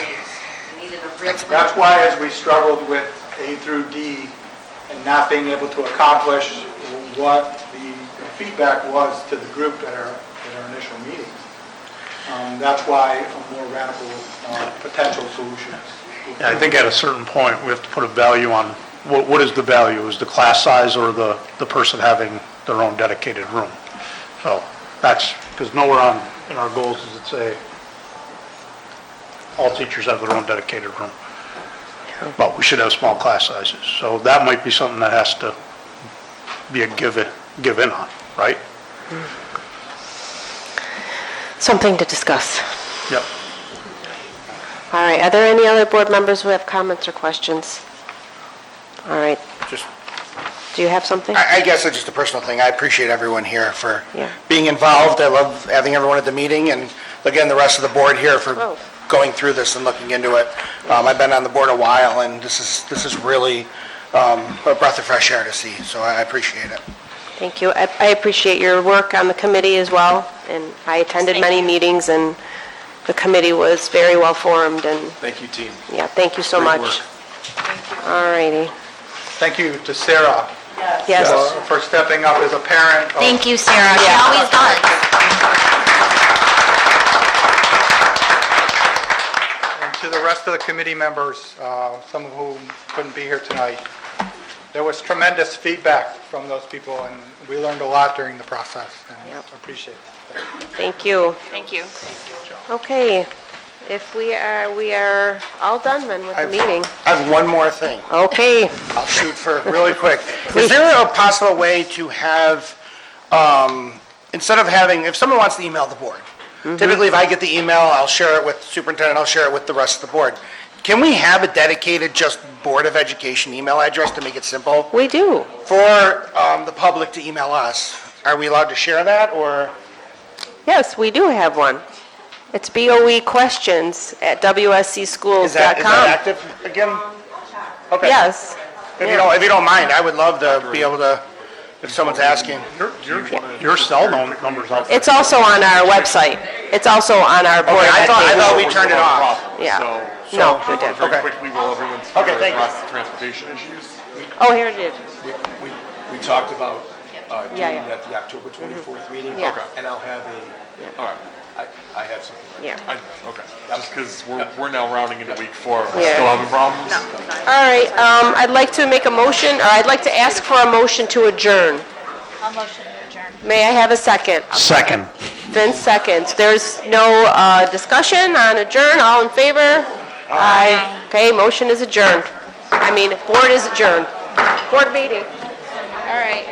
We needed a real.
That's why as we struggled with A through D and not being able to accomplish what the feedback was to the group at our initial meetings, that's why a more radical potential solution.
Yeah, I think at a certain point, we have to put a value on, what is the value? Is the class size or the person having their own dedicated room? So that's, because nowhere in our goals does it say all teachers have their own dedicated room. But we should have small class sizes. So that might be something that has to be a give in on, right?
Something to discuss.
Yep.
All right, are there any other board members who have comments or questions? All right,
Just,
do you have something?
I guess it's just a personal thing. I appreciate everyone here for
Yeah.
being involved. I love having everyone at the meeting, and again, the rest of the board here for
Oh.
going through this and looking into it. I've been on the board a while, and this is really a breath of fresh air to see, so I appreciate it.
Thank you. I appreciate your work on the committee as well, and I attended many meetings, and the committee was very well formed, and
Thank you, team.
yeah, thank you so
Great
much.
work.
All righty.
Thank you to Sarah
Yes.
for stepping up as a parent.
Thank you, Sarah. She always does.
And to the rest of the committee members, some of whom couldn't be here tonight, there was tremendous feedback from those people, and we learned a lot during the process, and I appreciate that.
Thank you.
Thank you.
Okay, if we are all done then with the meeting.
I have one more thing.
Okay.
I'll shoot for really quick. Is there a possible way to have, instead of having, if someone wants to email the board, typically if I get the email, I'll share it with the superintendent, I'll share it with the rest of the board. Can we have a dedicated just Board of Education email address to make it simple?
We do.
For the public to email us? Are we allowed to share that, or?
Yes, we do have one. It's BOEquestions@wscschools.com.
Is that active again? Okay.
Yes.
If you don't mind, I would love to be able to, if someone's asking.
Your cell number's out there.
It's also on our website. It's also on our board.
Okay, I thought we turned it off.
Yeah.
So-
No, we did.
Okay.
Quickly, while everyone's
Okay, thank you.
address the transportation issues.
Oh, here it is.
We talked about doing
Yeah,
it at the October 24th meeting.
Yeah.
Okay.
And I'll have
All right.
I have something.
Yeah.
Okay. Just because we're now rounding into week 4. We're
Yeah.
still having problems?
All right, I'd like to make a motion, or I'd like to ask for a motion to adjourn.
I'll motion to adjourn.
May I have a second?
Second.
Vince seconds. There's no discussion on adjourn. All in favor? Aye. Okay, motion is adjourned. Board is adjourned. Board meeting.
All right.